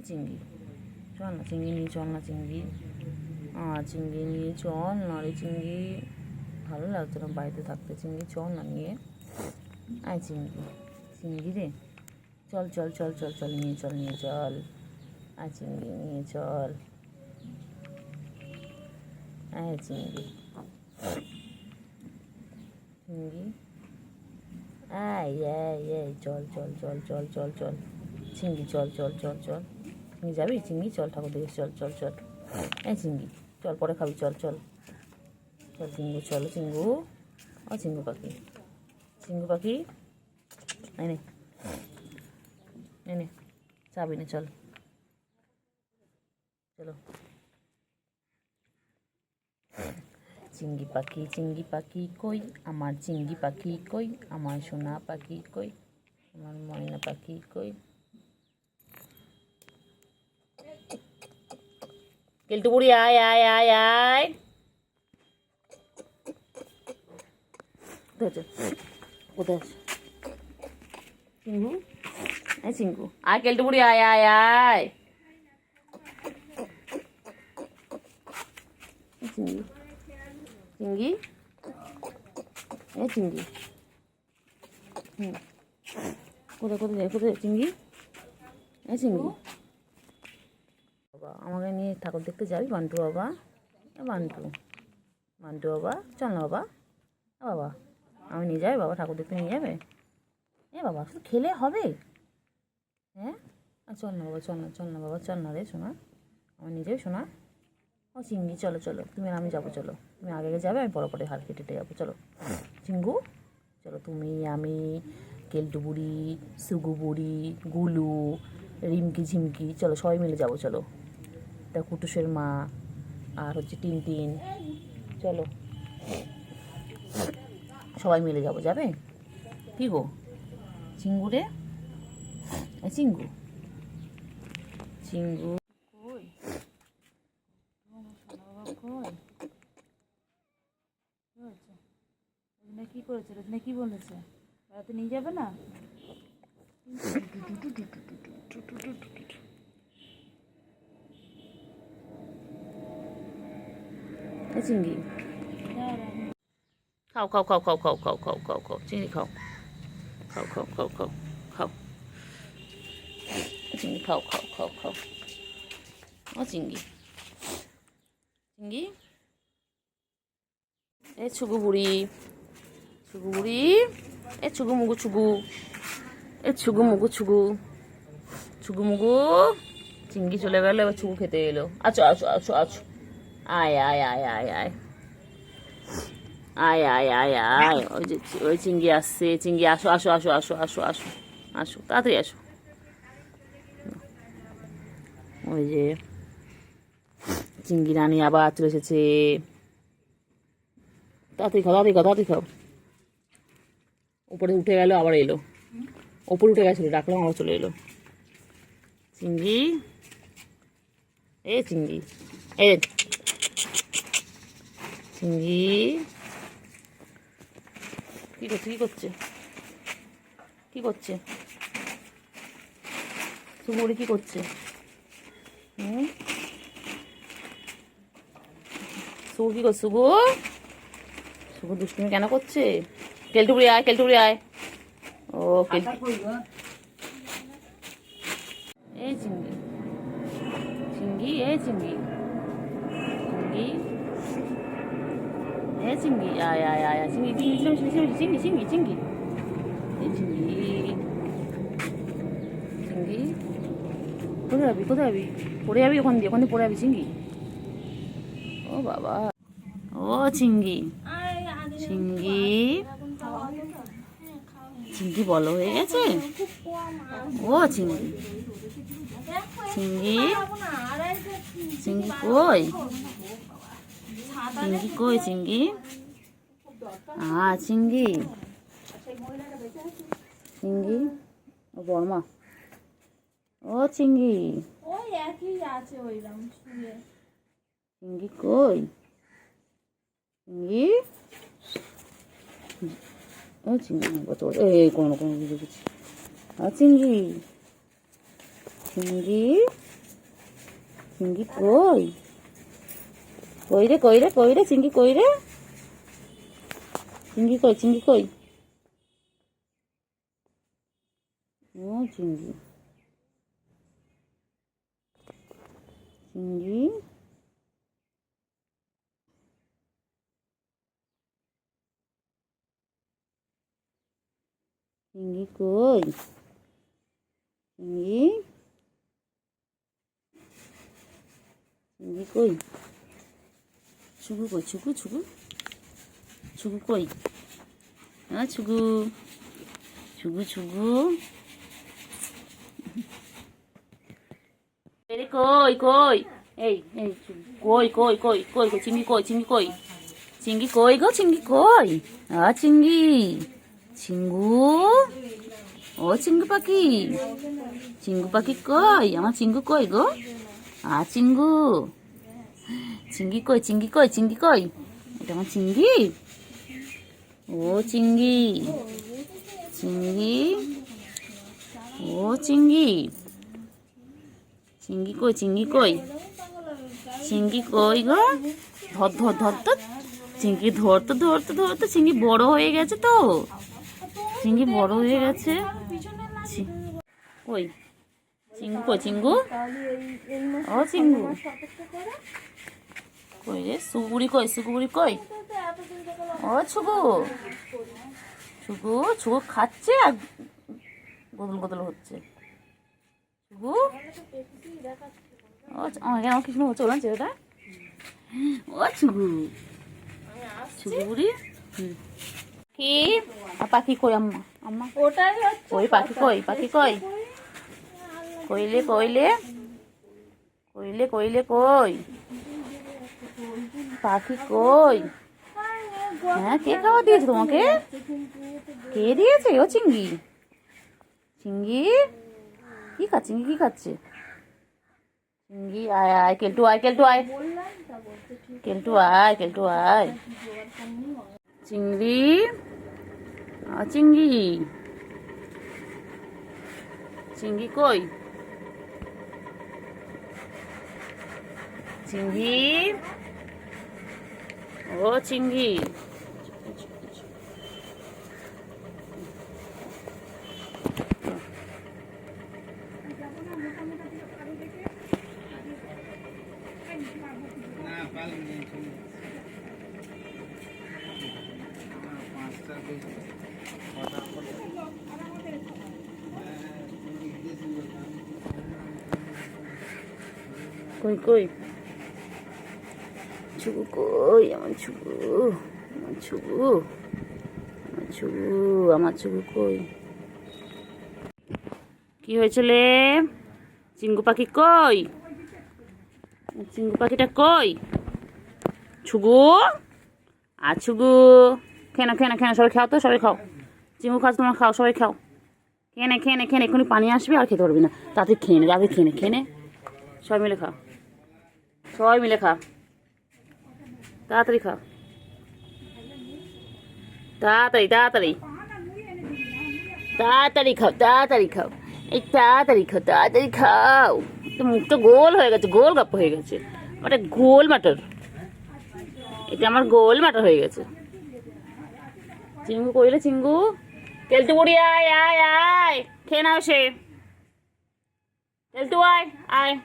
চিংড়ি চল না, চিংড়ি নিয়ে চল না, চিংড়ি চিংড়ি নিয়ে চল না রে চিংড়ি, ভালো লাগতো না বাড়িতে থাকতে, চিংড়ি চল না নিয়ে আয়, চিংড়ি চিংড়ি রে চল চল চল চল চল নিয়ে চল নিয়ে চল, আয় চিংড়ি নিয়ে চল, আয় চিংড়ি চিংড়ি আয় আয় আয় চল চল চল চল চল চল চিংড়ি চল চল চল চল, চিংড়ি যাবি চিংড়ি চল, ঠাকুর দেখে চল চল চল, এই চিংড়ি চল পরে খাবি, চল চল চল চিংড়ু, চলো চিংড়ু, ও চিংড়ু পাখি, চিংড়ু পাখি এনে এনে চাবি নে, চল চলো, চিংড়ি পাখি কই আমার, চিংড়ি পাখি কই আমার, সোনা পাখি কই আমার, ময়না পাখি কই, কেলটু বুড়ি আয় আয় আয় আয়, কোথায় চিংড়ু, এই চিংড়ু আয়, কেলটু বুড়ি আয় আয় আয়, চিংড়ি চিংড়ি এই চিংড়ি, কোথায় কোথায় যায়, কোথায় চিংড়ি, এই চিংড়ি, বাবা আমাকে নিয়ে ঠাকুর দেখতে যাবি বান্টু বাবা, বান্টু বান্টু বাবা চল না বাবা, বাবা আমি নিয়ে যাবে বাবা, ঠাকুর দেখতে নিয়ে যাবে, বাবা শুধু খেলে হবে, হ্যাঁ চল না বাবা, চল না চল না বাবা, চল না রে শোনা, আমার নিয়ে যাবে শোনা, ও চিংড়ি চলো চলো, তুমি আর আমি যাবো, চলো তুমি আগে আগে যাবে, আমি পরে পরে হাত কেটে যাবো, চলো চিঙ্গু চলো, তুমি আমি কেলটু বুড়ি, সুগু বুড়ি, গুলু, রিমকি ঝিমকি, চলো সবাই মিলে যাবো, চলো এটা কুটুসের মা আর হচ্ছে টিনটিন, চলো সবাই মিলে যাবো, যাবে কি গো চিঙ্গু রে, চিঙ্গু চিঙ্গু কই, কি করেছে রোজনা, কি বলেছে বেড়াতে নিয়ে যাবে না, চিংড়ি খাও খাও খাও খাও খাও খাও খাও খাও খাও চিংড়ি খাও খাও খাও খাও খাও খাও চিংড়ি খাও খাও খাও খাও, ও চিংড়ি চিংড়ি এ ছুগু বুড়ি, ছুগু বুড়ি এ ছুগু মুগু ছুগু, এ ছুগু মুগু ছুগু, ছুগু মুগু, চিংড়ি চলে গেল, এবার ছুগু খেতে এলো, আছো আছো আছো আছো, আয় আয় আয় আয় আয় আয় আয় আয় আয়, ওই যে ওই চিংড়ি আসছে, চিংড়ি আসো আসো আসো আসো আসো আসো আসো তাড়াতাড়ি আসো, ওই যে চিংড়ি রানী আবার চলে এসেছে, তাড়াতাড়ি খাও তাড়াতাড়ি খাও তাড়াতাড়ি খাও, উপরে উঠে গেল আবার এলো, ওপরে উঠে গেছিলো ডাকলাম আবার চলে এলো, চিংড়ি এ চিংড়ি এ চিংড়ি কি করছে কি করছে কি করছে, সুগুড়ি কি করছে, সুগু কি করছে, সুগু সুগু দুষ্টুমি কেন করছে, কেলটুবুড়ি আয় কেলটুবুড়ি আয়, ও এই চিংড়ি চিংড়ি এই চিংড়ি চিংড়ি এই চিংড়ি আয় আয় আয় চিংড়ি চিংড়ি চিংড়ি চিংড়ি চিংড়ি এই চিংড়ি চিংড়ি, কোথায় যাবি কোথায় যাবি, পড়ে যাবি ওখান দিয়ে, ওখান দিয়ে পড়ে যাবি চিংড়ি, ও বাবা ও চিংড়ি চিংড়ি চিংড়ি বলো হয়ে গেছে, ও চিংড়ি চিংড়ি চিংড়ি কই, চিংড়ি কই চিংড়ি, চিংড়ি চিংড়ি ও বর্মা, ও চিংড়ি চিংড়ি কই, চিংড়ি ও চিংড়ি কত এই কোনো কোনো কিছু চিংড়ি চিংড়ি চিঙ্গি কই? কই রে কই রে কই রে চিঙ্গি কই রে? চিঙ্গি কই চিঙ্গি কই? ও চিঙ্গি চিঙ্গি চিঙ্গি কই? চিঙ্গি চিঙ্গি কই? ছুগু কই? ছুগু ছুগু ছুগু কই? হ্যাঁ ছুগু ছুগু ছুগু এরে কই কই? এই এই কই কই কই কই কই চিঙ্গি কই? চিঙ্গি কই? চিঙ্গি কই গো? চিঙ্গি কই? চিঙ্গি চিঙ্গু ও চিঙ্গু পাখি, চিঙ্গু পাখি কই? আমার চিঙ্গু কই গো? চিঙ্গু চিঙ্গি কই? চিঙ্গি কই? চিঙ্গি কই? এটা আমার চিঙ্গি। ও চিঙ্গি চিঙ্গি ও চিঙ্গি চিঙ্গি কই? চিঙ্গি কই? চিঙ্গি কই গো? ধর ধর ধর তো চিঙ্গি, ধরতে ধরতে ধরতে চিঙ্গি বড় হয়ে গেছে তো, চিঙ্গি বড় হয়ে গেছে। কই চিঙ্গু কই? চিঙ্গু ও চিঙ্গু কই রে? সুগুড়ি কই? সুগুড়ি কই? ও ছুগু ছুগু ছুগু খাচ্ছে আর গদল গদল হচ্ছে। ছুগু ও আমাকে আমার কিছু হচ্ছে বলছে ওটা। ও ছুগু ছুগুড়ি কি পাখি কই? আম্মা আম্মা ওটাই হচ্ছে ওই পাখি কই? পাখি কই? কইলে কইলে কইলে কইলে কই? পাখি কই? হ্যাঁ কে খাওয়া দিয়েছে তোমাকে? কে দিয়েছে? ও চিঙ্গি চিঙ্গি কি খাচ্ছে? চিঙ্গি কি খাচ্ছে? চিঙ্গি আয় আয় কেলটু আয়, কেলটু আয়, কেলটু আয়, কেলটু আয়। চিংড়ি চিঙ্গি চিঙ্গি কই? চিঙ্গি ও চিঙ্গি কই কই? ছুগু কই? আমার ছুগু, আমার ছুগু, আমার ছুগু, আমার ছুগু কই? কি হয়েছিল? চিঙ্গু পাখি কই? চিঙ্গু পাখিটা কই? ছুগু ছুগু খেয়ে না খেয়ে না খেয়ে না, সবাই খাও তো, সবাই খাও। চিঙ্গু খাও তোমরা, খাও সবাই খাও। খেয়ে নে খেয়ে নে খেয়ে নে, এক্ষুনি পানি আসবে আর খেতে পারবি না। তাড়াতাড়ি খেয়ে নে, তাড়াতাড়ি খেয়ে নে, খেয়ে নে সবাই মিলে খা, সবাই মিলে খা, তাড়াতাড়ি খা, তাড়াতাড়ি তাড়াতাড়ি তাড়াতাড়ি খাও, তাড়াতাড়ি খাও, এই তাড়াতাড়ি খাও, তাড়াতাড়ি খাও। মুখটা গোল হয়ে গেছে, গোল গাপ্প হয়ে গেছে, ওটা গোল মাটার, এটা আমার গোল মাটার হয়ে গেছে। চিঙ্গু কইলে? চিঙ্গু কেলটু বুড়ি আয় আয় আয়, খেয়ে নাও সে, কেলটু আয় আয়।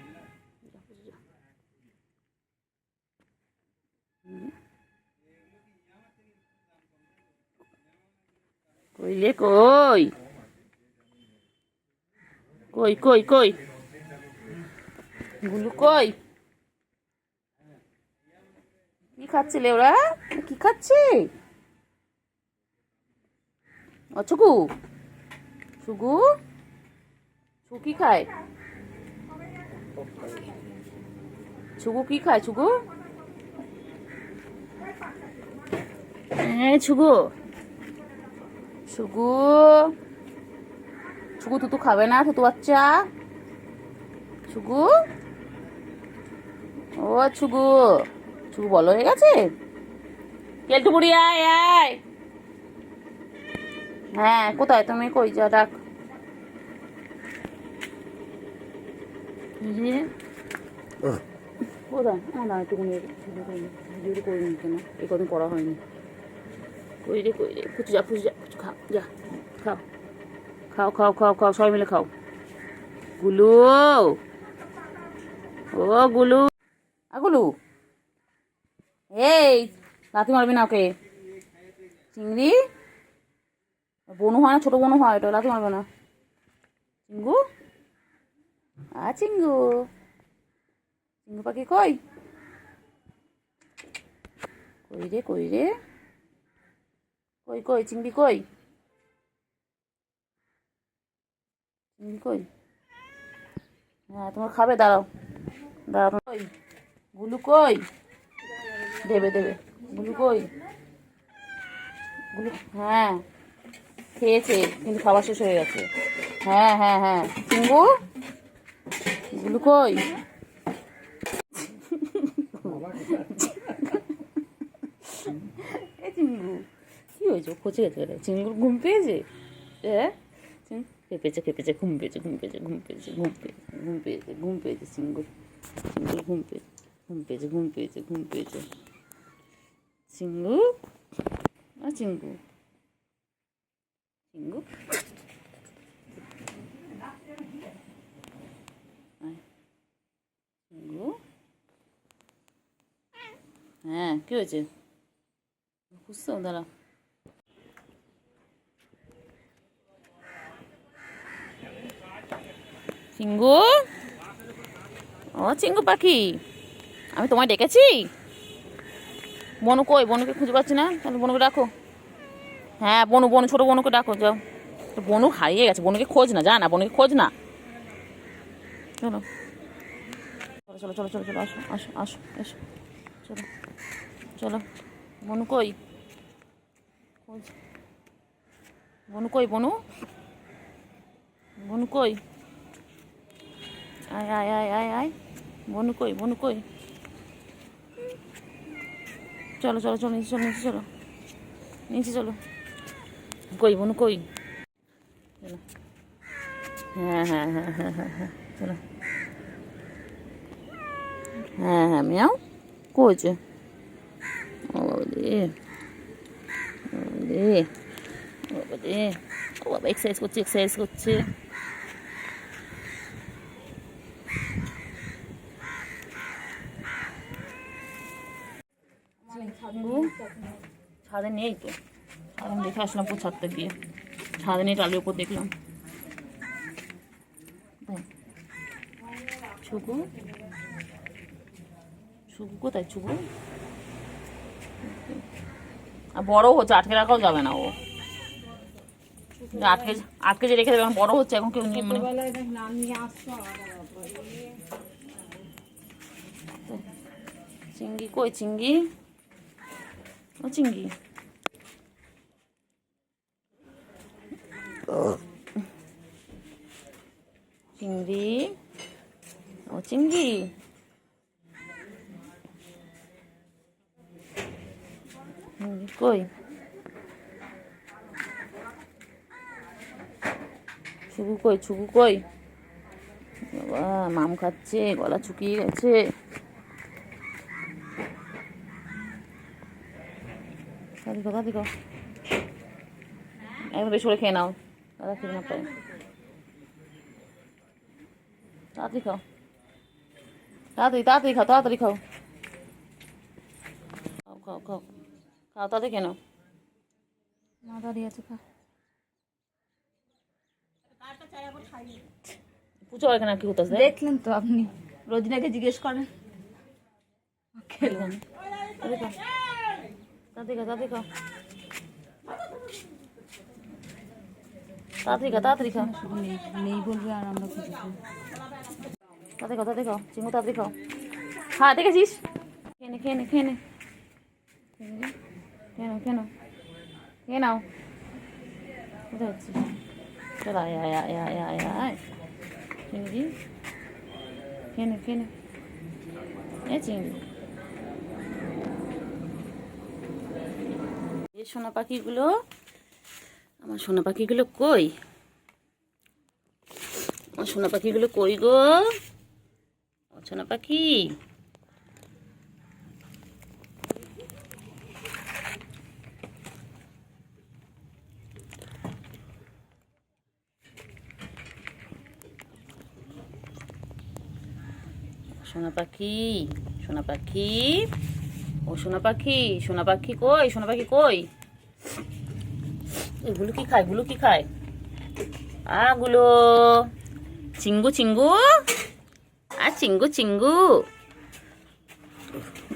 কইলে কই? কই কই কই? গুলু কই? কি খাচ্ছিলে ওরা? কি খাচ্ছে? ও ছুগু, ছুগু ছুগু কি খায়? ছুগু কি খায়? ছুগু ছুগু ছুগু ছুগু তুতু খাবে না? তুতু বাচ্চা ছুগু, ও ছুগু, ছুগু বলো হয়ে গেছে। কেলটু বুড়ি আয় আয়। হ্যাঁ কোথায় তুমি? কই যা ডাক। কোথায় না একটুখানি ভিডিওটি করে নিন কেন এই কদিন করা হয়নি কই রে পুচু যা পুচু খাও যা খাও খাও খাও খাও খাও সবাই মিলে খাও গুলু ও গুলু গুলু এই লাথি মারবি না ওকে চিংড়ি বনু হয় না ছোটো বনু হয় ওটা লাথি মারবে না চিঙ্গু চিঙ্গু চিঙ্গু পাখি কই রে কই চিংড়ি কই চিংড়ি কই হ্যাঁ তোমার খাবে দাঁড়াও কই গুলু কই দেবে গুলু কই গুলু হ্যাঁ খেয়েছে কিন্তু খাবার শেষ হয়ে গেছে হ্যাঁ চিঙ্গু গুলু কই চিঙ্গু কি হয়েছে খচে গেছে চিঙ্গুর ঘুম পেয়েছে হ্যাঁ খেপেছে ঘুম পেয়েছে চিঙ্গুর ঘুম পেয়েছে চিঙ্গু চিঙ্গু হ্যাঁ কি হয়েছে বুঝছো দাঁড়া চিঙ্গু চিঙ্গু পাখি আমি তোমায় ডেকেছি বনু কই বনুকে খুঁজে পাচ্ছি না তাহলে বনুকে ডাকো হ্যাঁ বনু ছোটো বনুকে ডাকো যাও বনু হারিয়ে গেছে বনুকে খোঁজ না বনুকে খোঁজ না চলো আসো এসো চলো বনু কই বনু কই আয় বনু কই চলো নিচে চলো কই বনু কই চলো হ্যাঁ চলো হ্যাঁ মিয়াও কইছে ও বাবা এক্সারসাইজ করছে ছাদে নেই তো ছাদে দেখে আসলাম ছাদটা গিয়ে ছাদে নেই টালের উপর দেখলাম ছুকু কোথায় ছুকু আর বড় হচ্ছে আটকে রাখাও যাবে না ও আটকে যে রেখে দেবে এখন বড় হচ্ছে এখন কেউ চিংড়ি কই চিংড়ি চিংড়ি চিংড়ি কই ছুকু কই বাবা মাম খাচ্ছে গলা শুকিয়ে গেছে দাদি একদম বেশি করে খেয়ে নাও দাদা খেয়ে না পায় তাড়াতাড়ি খাও তাড়াতাড়ি খাও তাড়াতাড়ি কেন মা দাঁড়িয়ে আছে পুজো এখানে কি করতেছে দেখলেন তো আপনি রোজিনাকে জিজ্ঞেস করেন খেলাম তাড়াতাড়ি খাও নেই বলবে আর আমরা তাড়াতাড়ি খাও চিঙ্গু তাড়াতাড়ি খাও হ্যাঁ দেখেছিস খেয়ে নে খেয়ে নাও কোথায় হচ্ছিস চল আয় চিংড়ি খেয়ে নে চিংড়ি এই সোনা পাখিগুলো আমার সোনা পাখিগুলো কই গো সোনা পাখি, সোনা পাখি, সোনা পাখি, ও সোনা পাখি, সোনা পাখি কই, সোনা পাখি কই? এগুলো কি খায়, গুলো কি খায়? গুলো চিঙ্গু চিঙ্গু, আর চিঙ্গু চিঙ্গু,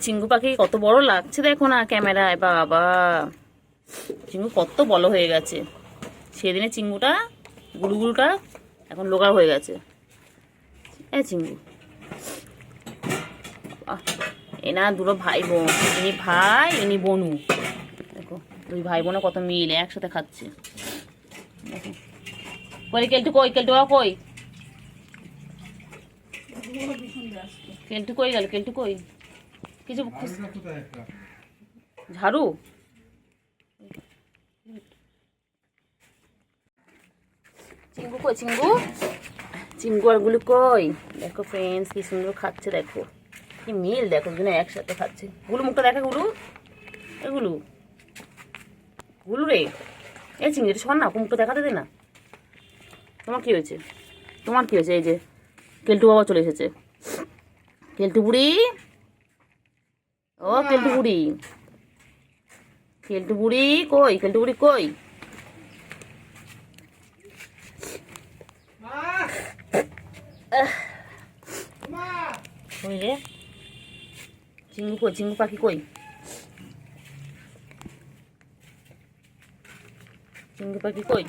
চিঙ্গু পাখি কত বড় লাগছে দেখো না ক্যামেরায়, বাবা চিঙ্গু কত বড় হয়ে গেছে। সেদিনে চিঙ্গুটা গুলুগুলুটা এখন লোকার হয়ে গেছে। চিঙ্গু এনা দুটো ভাই বোন, ইনি ভাই ইনি বোনু। দেখো দুই ভাই বোনে কত মিলে একসাথে খাচ্ছে। দেখো কই কেলটু, কই কেলটু, কই কেলটু, কই গেল কেলটু, কই? কিছু ঝাড়ু, চিঙ্গু কই, চিঙ্গু, চিঙ্গু আর গুলো কই? দেখো ফ্রেন্ডস কি সুন্দর খাচ্ছে, দেখো কি মিল, দেখো দুজনে একসাথে খাচ্ছে। গুলু মুখটা দেখে, গুলু এগুলো গুলু রে, এ চিংড়ি শোন না, মুখটা দেখাতে দে না। তোমার কি হয়েছে, তোমার কি হয়েছে? এই যে কেলটু বাবা চলে এসেছে। কেলটু বুড়ি, ও কেলটু বুড়ি, কেলটু বুড়ি কই, কেলটু বুড়ি কই? কই রে চিঙ্গু, কই চিঙ্গু পাখি কই? চিঙ্গু পাখি কই?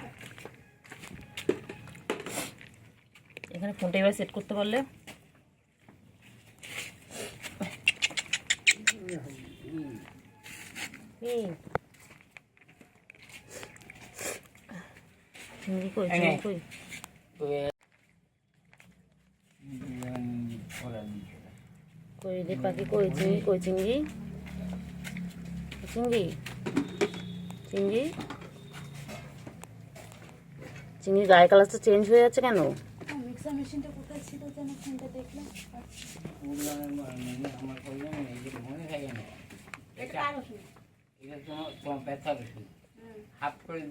এখানে ফোনটা এবার সেট করতে পারলে। চিংড়ি কই, চিংড়ি কই? কই রে পাখি কই, চিংড়ি কই? চিংড়ি, চিংড়ি, চিংড়ি, চিংড়ির গায়ে কালারটা চেঞ্জ হয়ে যাচ্ছে কেন? মিক্সার মেশিনটা কোথায় ছিল যেন, ফোনটা দেখলাম। হাফ করে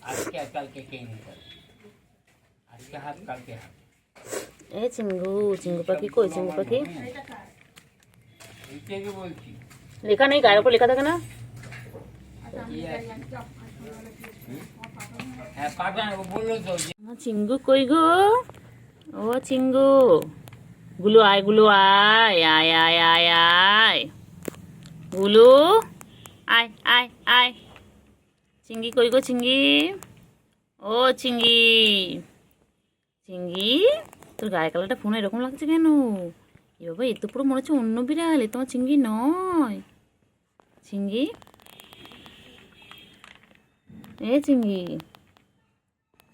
আজকে আর কালকে খেয়ে নিতে হবে। আজকে হাফ, কালকে হাফ। এ চিঙ্গু, চিঙ্গু পাখি কই, চিঙ্গু পাখি? এইটাকে বলছি, লেখা নেই, গায়ের উপর লেখা থাকে না? হ্যাঁ পাঠান বললো তো। চিঙ্গু কই গো? ও চিঙ্গু, গুলো আয়, গুলো আয়, আয় আয় আয় আয়, গুলো আয় আয় আয়। চিঙ্গি কই গো, চিঙ্গি, ও চিঙ্গি, চিঙ্গি তোর গায়ে কালারটা ফোনে এরকম লাগছে কেন? এ বাবা, এ তো পুরো মনে হচ্ছে অন্য বিড়াল, এ তোমার চিঙ্গি নয়। চিঙ্গি, এ চিঙ্গি,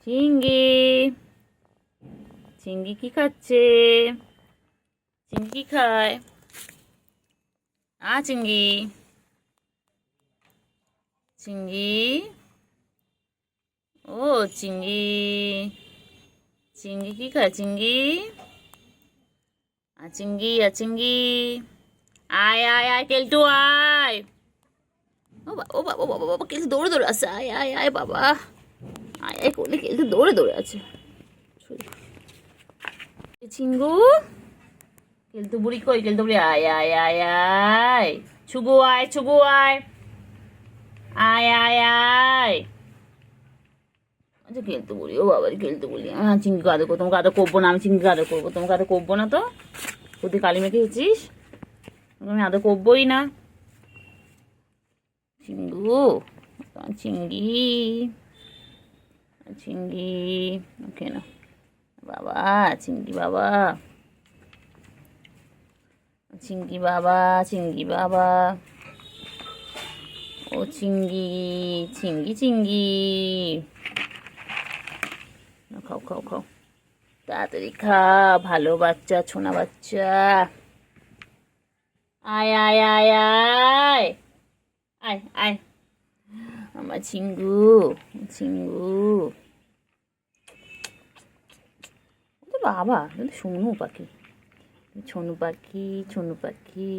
চিঙ্গি, চিঙ্গি কি খাচ্ছে? চিঙ্গি কি খায়? চিঙ্গি, চিঙ্গি, ও চিঙ্গি, চিঙ্গি কি খায়? চিঙ্গি, চিঙ্গি, চিঙ্গি, আয় আয় আয় কেলটু আয়। ও বাবা, ও বাবা, বাবা বাবা, কেলটু দৌড়ে দৌড়ে আছে, আয় আয় আয় বাবা, আয় আয় করলে কেলটু দৌড়ে দৌড়ে আছে। চিঙ্গু, কেলটু বুড়ি কই, কেলটু বুড়ি আয় আয় আয় আয়, ছুগু আয়, ছুগু আয়, আয় আয় আয়। আচ্ছা কেলটু বুড়ি, ও বাবা কেলটু বুড়ি, চিঙ্গিকে আদর করবো, তোমাকে আদর করবো না, আমি চিঙ্গিকে আদর করবো, তোমাকে আদর করবো না তো? তুই কালি মেখে এসেছিস, আমি আদর করবোই না। চিঙ্গু, চিঙ্গি, চিঙ্গি, ওকে না বাবা, চিঙ্গি বাবা, চিঙ্গি বাবা, চিঙ্গি বাবা, ও চিঙ্গি, চিঙ্গি চিঙ্গি, খাও খাও খাও, তাড়াতাড়ি খা, ভালো বাচ্চা, ছোনা বাচ্চা, আয় আয় আয় আয় আয় আয়, আমার চিঙ্গু, চিঙ্গু, বাবা শুনু পাখি, ছনু পাখি, ছনু পাখি।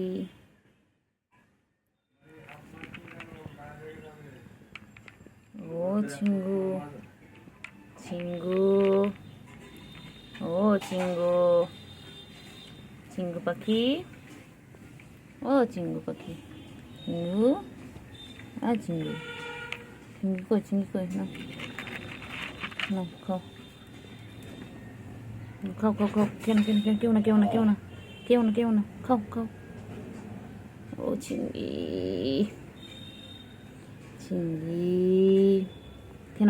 ও চিঙ্গু, চিঙ্গু, ও চিঙ্গু, চিঙ্গু পাখি, ও চিঙ্গু পাখি, চিঙ্গু, আর চিঙ্গু, চিঙ্গি কই না, না খাও, খাও খাও খাও, কেউ না খাও খাও। ও চিঙ্গি, চিঙ্গি, কেন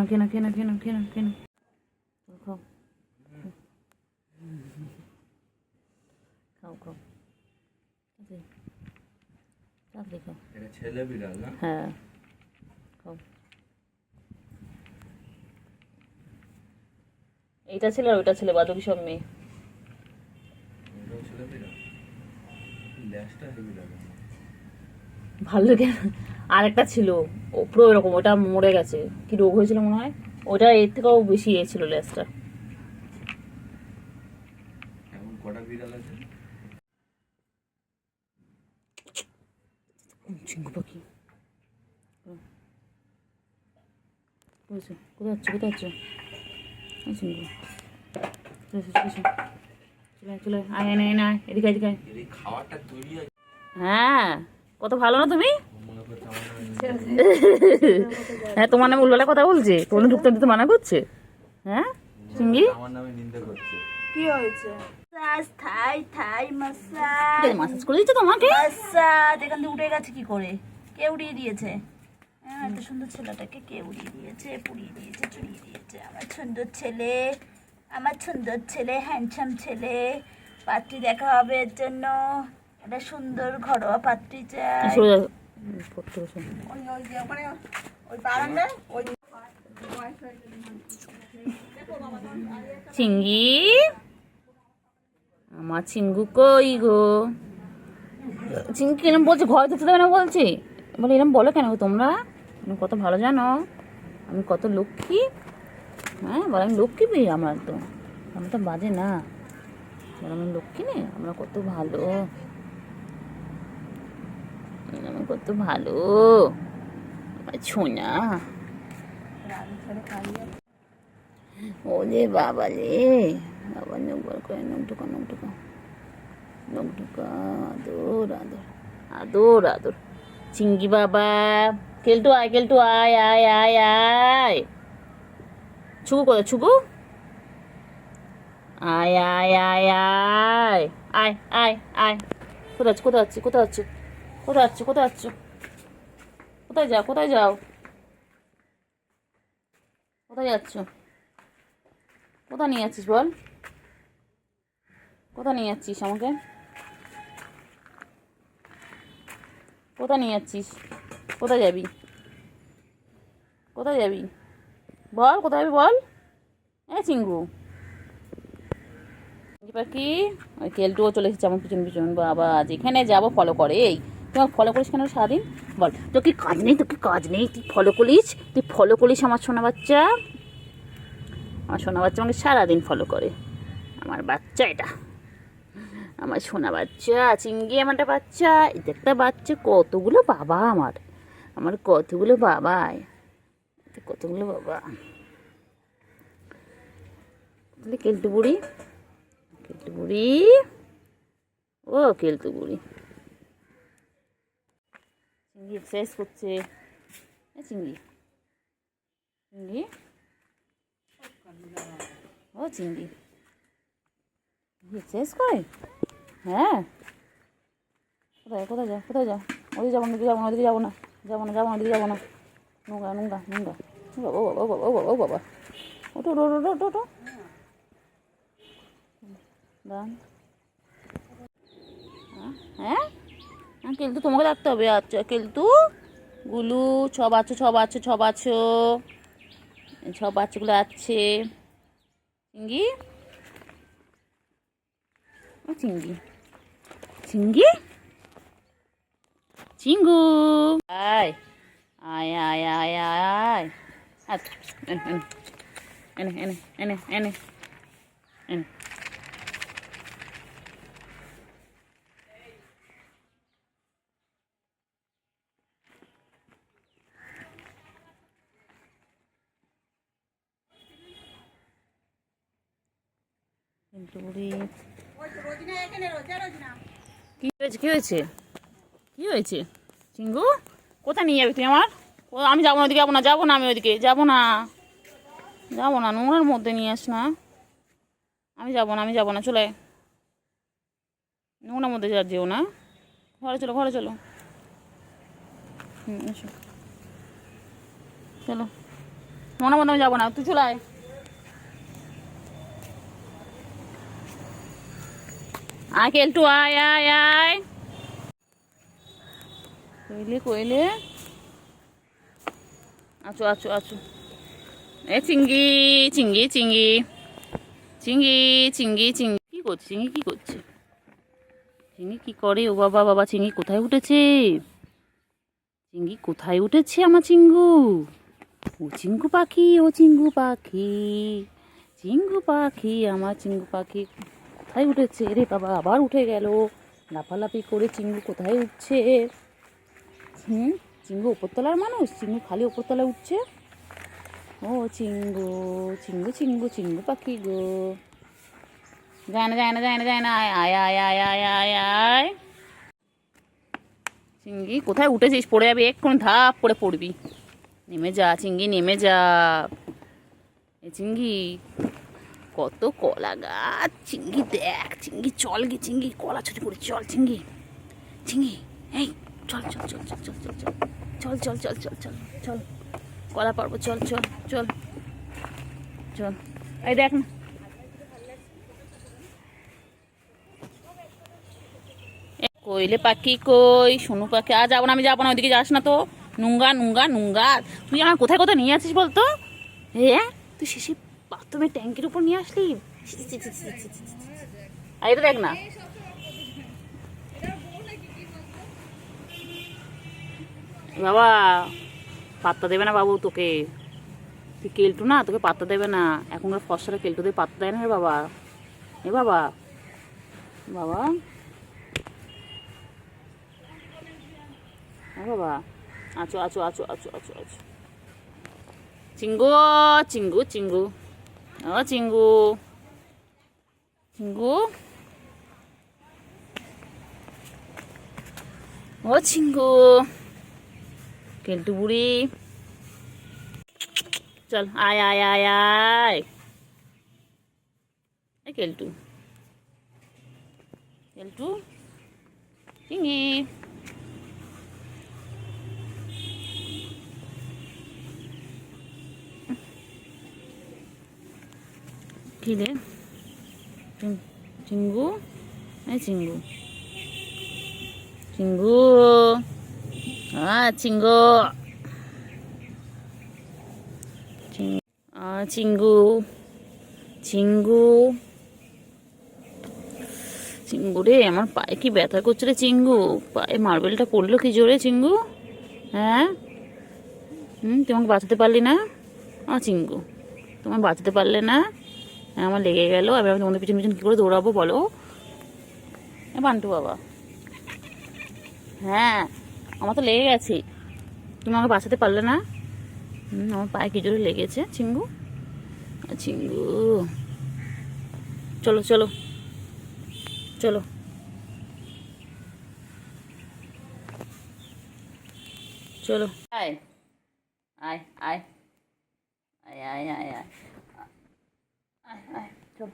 খাও, খাও খাও, তাড়াতাড়ি খাও। এটা ছেলে বিড়াল না? হ্যাঁ খাও। এইটা ছেলে আর ওইটা ছেলে, বাদবাকি সব মেয়ে। এটাও ছেলে বিড়াল। ল্যাজটা হেভি লাগে। ভালো কেন? আরেকটা ছিল ও পুরো এরকম, ওটা মরে গেছে, কি রোগ হয়েছিল মনে হয়, ওটা এর থেকেও বেশি এ ছিল লেজটা। এখন কটা বিড়াল আছে? চিঙ্গু পাখি কোথায় যাচ্ছ? চিঙ্গু চলে আয়, এদিকে এই খাবারটা তৈরি হয়। হ্যাঁ, কত ভালো না তুমি? মনে করছে আমার নামে হ্যাঁ, তোমার নামে উল্লালে কথা বলছে, তোমার ঢুকতে দিতে মানা করছে। হ্যাঁ চিঙ্গি, আমার নামে নিন্দা করছে। কি হয়েছে? থাই মাসাজ করে দিচ্ছে তোমাকে? মাসাজ এখান থেকে উঠে গেছে কি করে? কে উড়িয়ে দিয়েছে? হ্যাঁ, এত সুন্দর ছেলেটাকে কে উড়িয়ে দিয়েছে, পুড়িয়ে দিয়েছে, চুড়িয়ে দিয়েছে? আমার সুন্দর ছেলে, হ্যান্ডসাম ছেলে। পাত্রী দেখা হবে এর জন্য, একটা সুন্দর ঘরোয়া পাত্রী চাই। চিঙ্গি, আমার চিঙ্গু কই গো? চিঙ্গি এরম বলছে, ঘরে যেতে দেবে না বলছি, বলে এরম বলো কেন তোমরা? তুমি কত ভালো জানো আমি কত লক্ষ্মী। হ্যাঁ বলে আমি লক্ষ্মী মেয়ে, আমার তো বাজে না, বলে আমি লক্ষ্মী নেই, আমরা কত ভালো, আমি কত ভালো ছোনা। ওরে বাবা রে, বাবা নখ বার করে, নখ ঢোকা, আদর। চিঙ্গি বাবা, কেলটু আয়। ছুকু কোথায়? ছুকু আয়। কোথায় যাচ্ছ? কোথায় যাও? কোথায় যাচ্ছ? কোথায় নিয়ে যাচ্ছিস বল? কোথায় নিয়ে যাচ্ছিস আমাকে? কোথায় নিয়ে যাচ্ছিস? কোথায় যাবি বল? কোথায় যাবি বল? চিঙ্গু পাখি, ওই কেলটুও চলে এসেছে আমার পিছন। বাবা যেখানে যাবো ফলো করে। এই তোমাকে ফলো করিস কেন সারাদিন? বল, তোর কি কাজ নেই? তুই ফলো করিস আমার সোনা বাচ্চা। আমাকে সারাদিন ফলো করে। আমার বাচ্চা এটা, আমার সোনা বাচ্চা চিঙ্গি, আমারটা বাচ্চা। এটা একটা বাচ্চা, কতগুলো বাবা আমার কতগুলো বাবা। কেলটু বুড়ি, ও কেলটু বুড়ি চিঙ্গি এক্সারসাইজ করছে। চিঙ্গি, ও চিঙ্গি এক্সারসাইজ করে। হ্যাঁ, কোথায় যাও? ওদিকে যাবো না, নোংরা। ও বাবা, ওটো দাঁড়ান। হ্যাঁ, কেলটু তোমাকে রাখতে হবে। আচ্ছা কেলটু, গুলু, সব আছো, সব বাচ্চাগুলো আছে। চিঙ্গি, চিঙ্গু আয়। এনে কেলটু বুড়ি কি হয়েছে কি হয়েছে কি হয়েছে চিঙ্গু কোথায় নিয়ে যাবি তুই আমার আমি যাবো না ওদিকে যাবো না যাবো না আমি ওইদিকে যাবো না যাবো না নোংরার মধ্যে নিয়ে আস না আমি যাবো না চলে নোংরার মধ্যে যেও না ঘরে চলো এসো চলো নোংরার মধ্যে আমি যাবো না তুই চলে আয় আয় কেলটু আয় আয় আয় কইলে আছো এ চিঙ্গি কি করছে চিঙ্গি কি করে ও বাবা চিঙ্গি কোথায় উঠেছে আমার চিঙ্গু ও চিঙ্গু পাখি আমার চিঙ্গু পাখি কোথায় উঠেছে রে বাবা আবার উঠে গেল লাফালাফি করে চিঙ্গু কোথায় উঠছে চিঙ্গু উপরতলার মানুষ চিঙ্গু খালি উপরতলায় উঠছে ও চিঙ্গু পাখি গো যায় না আয় চিঙ্গি কোথায় উঠেছিস পড়ে যাবি এক্ষুনি ধাপ করে পড়বি নেমে যা চিঙ্গি নেমে যা চিঙ্গি কত কলা গাছ চিঙ্গি দেখ চিঙ্গি চল গে চিঙ্গি কলা ছুটি করে চল চিঙ্গি এই চল কলা পারবো চল এই দেখ না কইলে পাখি কই সোনু পাখি যাবো না আমি যাবো না ওইদিকে যাস না তো নুঙ্গা তুই আমার কোথায় নিয়ে আসিস বলতো হ্যাঁ তুই শেষে বাথরুমের ট্যাঙ্কির উপর নিয়ে আসলি আর এটা দেখ না বাবা পাত্তা দেবে না বাবু তোকে তুই কেলটু না তোকে পাত্তা দেবে না এখনকার ফসলে কেলটুদের পাত্তা দেয় না রে বাবা বাবা আছো চিঙ্গু ও চিঙ্গু কেলটু বুড়ি চল আয় কেলটু চিঙ্গি কি রে চিঙ্গু চিঙ্গু চিঙ্গু রে আমার পায়ে কি ব্যথা করছে রে চিঙ্গু পায়ে মার্বেলটা পড়লো কি জোরে চিঙ্গু হ্যাঁ তোমাকে বাঁচাতে পারলি না চিঙ্গু তোমার বাঁচাতে পারলে না আমার লেগে গেল আমি তোমাদের পিছন কী করে দৌড়াবো বলো বান্টু বাবা হ্যাঁ আমার তো লেগে গেছে তুমি আমাকে বাঁচাতে পারলে না আমার পায়ে কি জোরে লেগেছে চিঙ্গু চলো আয় চল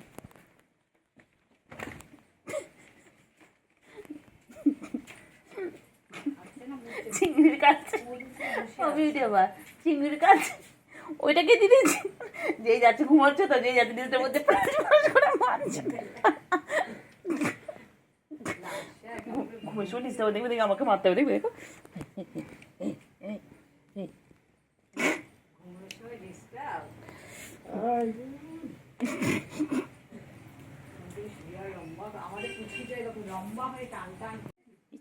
চিংড়ির কাছে চিংড়ির কাছে ওইটাকে দিয়েছি যেই যাচ্ছে ঘুমাচ্ছে তো যেই যাচ্ছে নিজের মধ্যে মারছে ঘুমিয়ে শুনিস দেখবে দেখবে আমাকে মারতে হবে দেখবে দেখো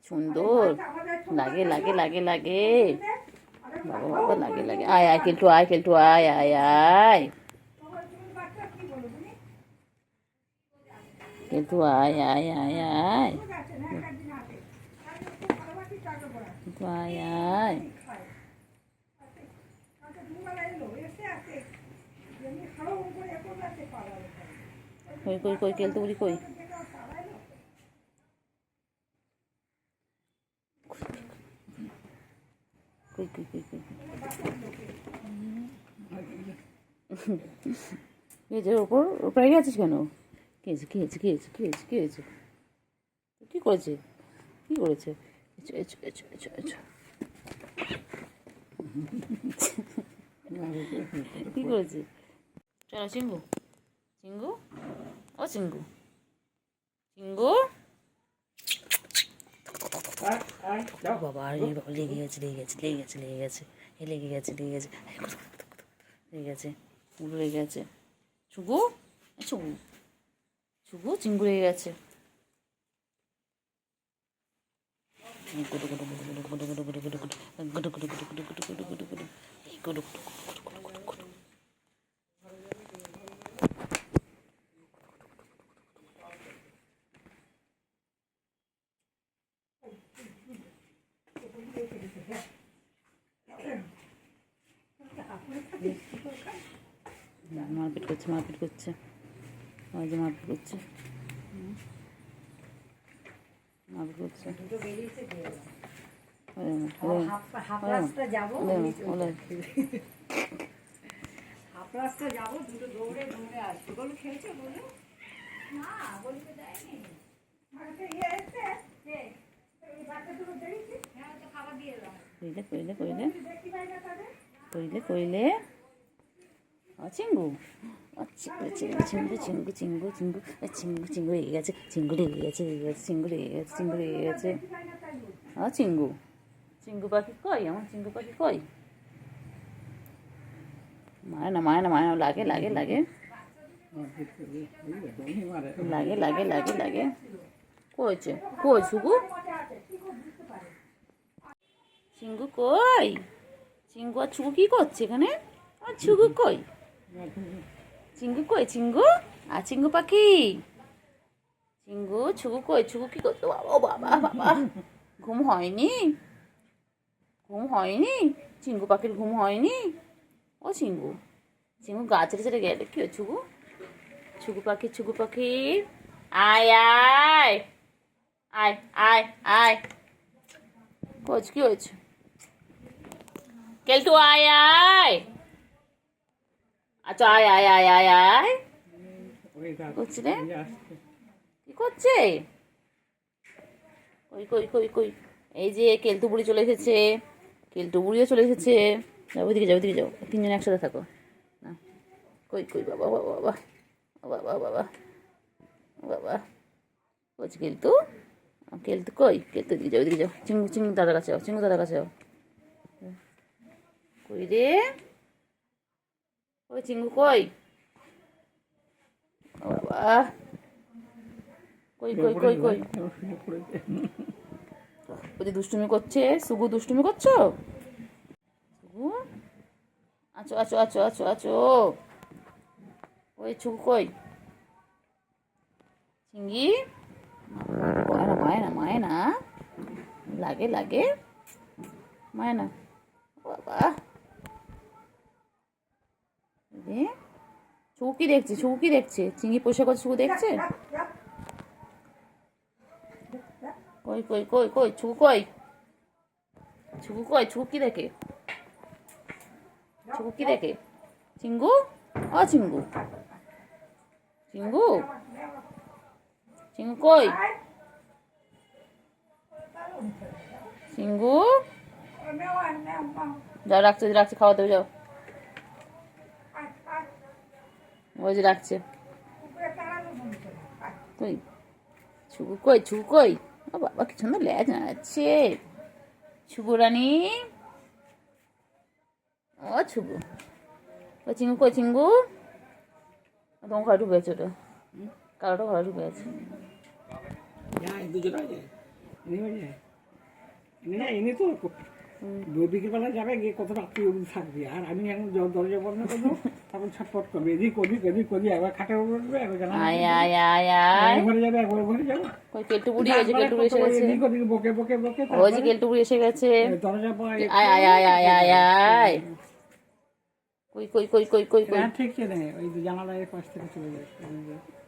সুন্দর লাগে বাবা লাগে আয় কেলটু আয় কেলটু আয় কই কই কই কেলতে বুড়ি কই? কই কই কই কই মেঝের ওপর ওপরে গেছিস কেন? কি হয়েছে কি হয়েছে কি হয়েছে কি হয়েছে কি হয়েছে? কী করেছে কী করেছে? এচো এচো এচো এচো এচো কী করেছে? চলো চিঙ্গু চিঙ্গু ও চিঙ্গু চিঙ্গু বাবা আরে বাবা লেগে গেছে লেগে গেছে লেগে গেছে লেগে গেছে লেগে গেছে লেগে গেছে লেগে গেছে পুরো লেগে গেছে। চুগু চুগু চুগু চিঙ্গু লেগে গেছে। মারপিট করছে মারপিট করছে মাঝে মারপিট করছে মারপিট করছে। কইলে কইলে কইলে কইলে চিঙ্গু চিঙ্গু চিঙ্গু চিঙ্গু চিঙ্গু চিঙ্গু চিঙ্গু চিঙ্গু লেগে গেছে চিঙ্গু লেগে গেছে লেগে গেছে চিঙ্গু লেগে গেছে চিঙ্গু লেগে গেছে। চিঙ্গু চিঙ্গু পাখি কই আমার চিঙ্গু পাখি কই? মারে না মারে না মারে না লাগে লাগে লাগে লাগে লাগে লাগে লাগে কইছে কই সুগু চিঙ্গু কই? চিঙ্গু আর ছুগু কি করছে এখানে? আর ছুগু কই? চিঙ্গু কই চিঙ্গু? আর চিঙ্গু পাখি চিঙ্গু ছুগু কই? ছুগু কি করতো? বাবা বাবা বাবা ঘুম হয়নি? ঘুম হয়নি? চিঙ্গু পাখির ঘুম হয়নি? ও চিঙ্গু চিঙ্গু গাছের ছেড়ে গেলে কি ছুগু? ছুগু পাখি আয় আয় আয় আয় আয় কোচ কি হয়েছে? কেলটু আয় আয় আচ্ছা আয় আয় আয় আয় আয় করছি রে কি করছে? কই কই কই কই এই যে কেলটু বুড়ি চলে এসেছে কেলটু বুড়িও চলে এসেছে। যাও ওইদিকে যাও ওইদিকে যাও তিনজন একসাথে থাকো না। কই কই বাবা বাবা বাবা বাবা বাবা বাবা করছি কেলটু কেলটু কই? কেলটু দিকে যাও ওইদিকে যাও চিঙ্গু চিঙ্গু দাদার কাছে যাও চিঙ্গু দাদার কাছে যাও। কই রে ওই চিঙ্গু কই? বাবা কই কই কই কই ওই দুষ্টুমি করছে সুগু দুষ্টুমি করছো? সুগু আছো আছো আছো আছো আছো ওই ছুগু কই? চিঙ্গি মায় না মায় না লাগে লাগে মায় না বাবা ছুগু কি দেখছে? ছুগু কি দেখছে? চিংড়ি পোষা করছে ছুগু দেখছে? কই কই কই কই ছুগু কই? ছুগু কই? ছুগু কি দেখে? ছুগু কি দেখে? চিঙ্গু ও চিঙ্গু চিঙ্গু চিঙ্গু কই? চিঙ্গু যাও রাখছে রাখছে খাওয়া দেবে যাও ওই যে রাখছে। কই ছুগু কই? ছুগু কই? ও বাবা কি সুন্দর লেজ নাড়াচ্ছে ছুগু রানী। ও ছুগু ও চিঙ্গু কই? চিঙ্গু তোমার ঘরে ঢুকে আছে ওটা কালোটা ঘরে ঢুকে আছে। এনে তো বিকেলবেলা যাবে গিয়ে কত রাত্রি অবধি থাকবে আর আমি এখন দরজা বন্ধ করবো তখন ছটফট করবে এদিক ওদিক এদিক ওদিক একবার খাটে উঠবে ঘরে যাবে একবার ঘরে যাবে। কেলটু বুড়ি হয়েছে কেলটু বুড়ি এসে গেছে এদিক ওদিক বকে বকে বকে ওই যে কেলটু বুড়ি এসে গেছে। দরজা আয় আয় আয় আয় আয় আয় কই কই কই কই কই কই ঠিক আছে ওই জানালার পাশ থেকে চলে যায়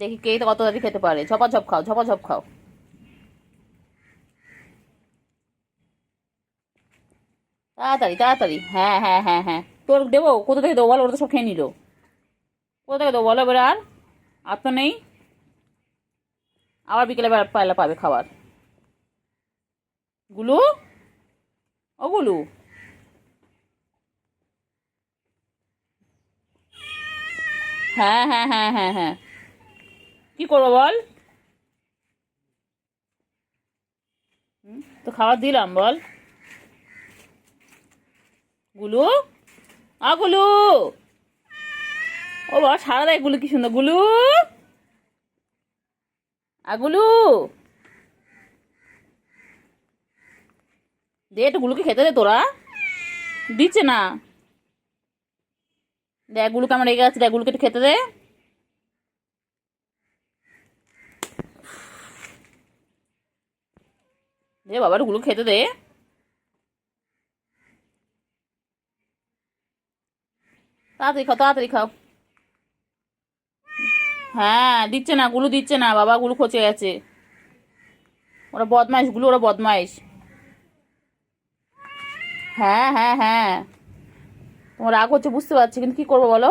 দেখি কে কত তাড়াতাড়ি খেতে পারে। ঝপাঝপ খাও, ঝপাঝপ খাও। তাড়াতাড়ি তাড়াতাড়ি। হ্যাঁ হ্যাঁ হ্যাঁ হ্যাঁ, তোর দেবো? কোথা থেকে দেবো বলো? ওরা তো সব খেয়ে নিল। কোথা থেকে দেবো বলো এবার? আর তো নেই। আবার বিকেলে পায়লা পাবে খাবার। গুলু, ও গুলু, হ্যাঁ হ্যাঁ হ্যাঁ হ্যাঁ হ্যাঁ, কি করবো বল? তো খাবার দিলাম, বল। গুলু, গুলু, ও বাবা সারা দেয় গুলু, কি সুন্দর গুলু। গুলু, দে একটু গুলুকে খেতে দে। তোরা দিচ্ছে না। দেখ গুলুকে আমার রেগে আছে, দেখ গুলুকে একটু খেতে দে। দে বাবা একটু গুলু খেতে দে। তাড়াতাড়ি খাও, তাড়াতাড়ি খাও। হ্যাঁ দিচ্ছে না, গুলু দিচ্ছে না বাবা, গুলু খচে গেছে। ওরা বদমাইশ গুলু, ওরা বদমাইশ। হ্যাঁ হ্যাঁ হ্যাঁ, তোমার রাগ হচ্ছে বুঝতে পারছি, কিন্তু কি করবো বলো?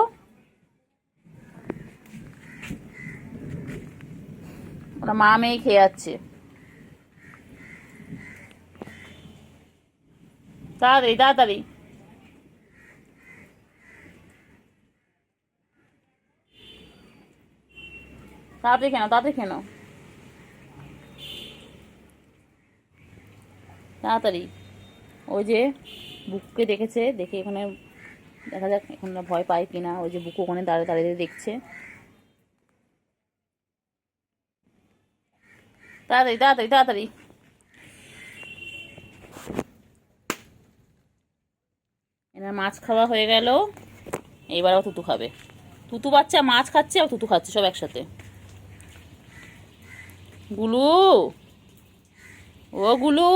ওরা মা মেয়ে খেয়ে যাচ্ছে। তাড়াতাড়ি তাড়াতাড়ি। তাড়াতাড়ি খেয়ে নাও, তাড়াতাড়ি খেয়ে নাও, তাড়াতাড়ি। ওই যে বুকুকে দেখেছে, দেখে এখানে দেখা যাক এখন ভয় পায় কিনা। ওই যে বুকু ওখানে দাঁড়িয়ে দাঁড়িয়ে দেখছে। তাড়াতাড়ি তাড়াতাড়ি তাড়াতাড়ি। এনার মাছ খাওয়া হয়ে গেল, এইবার আবার তুতু খাবে। তুতু বাচ্চা মাছ খাচ্ছে আর তুতু খাচ্ছে সব একসাথে। গুলু, ও গুলু,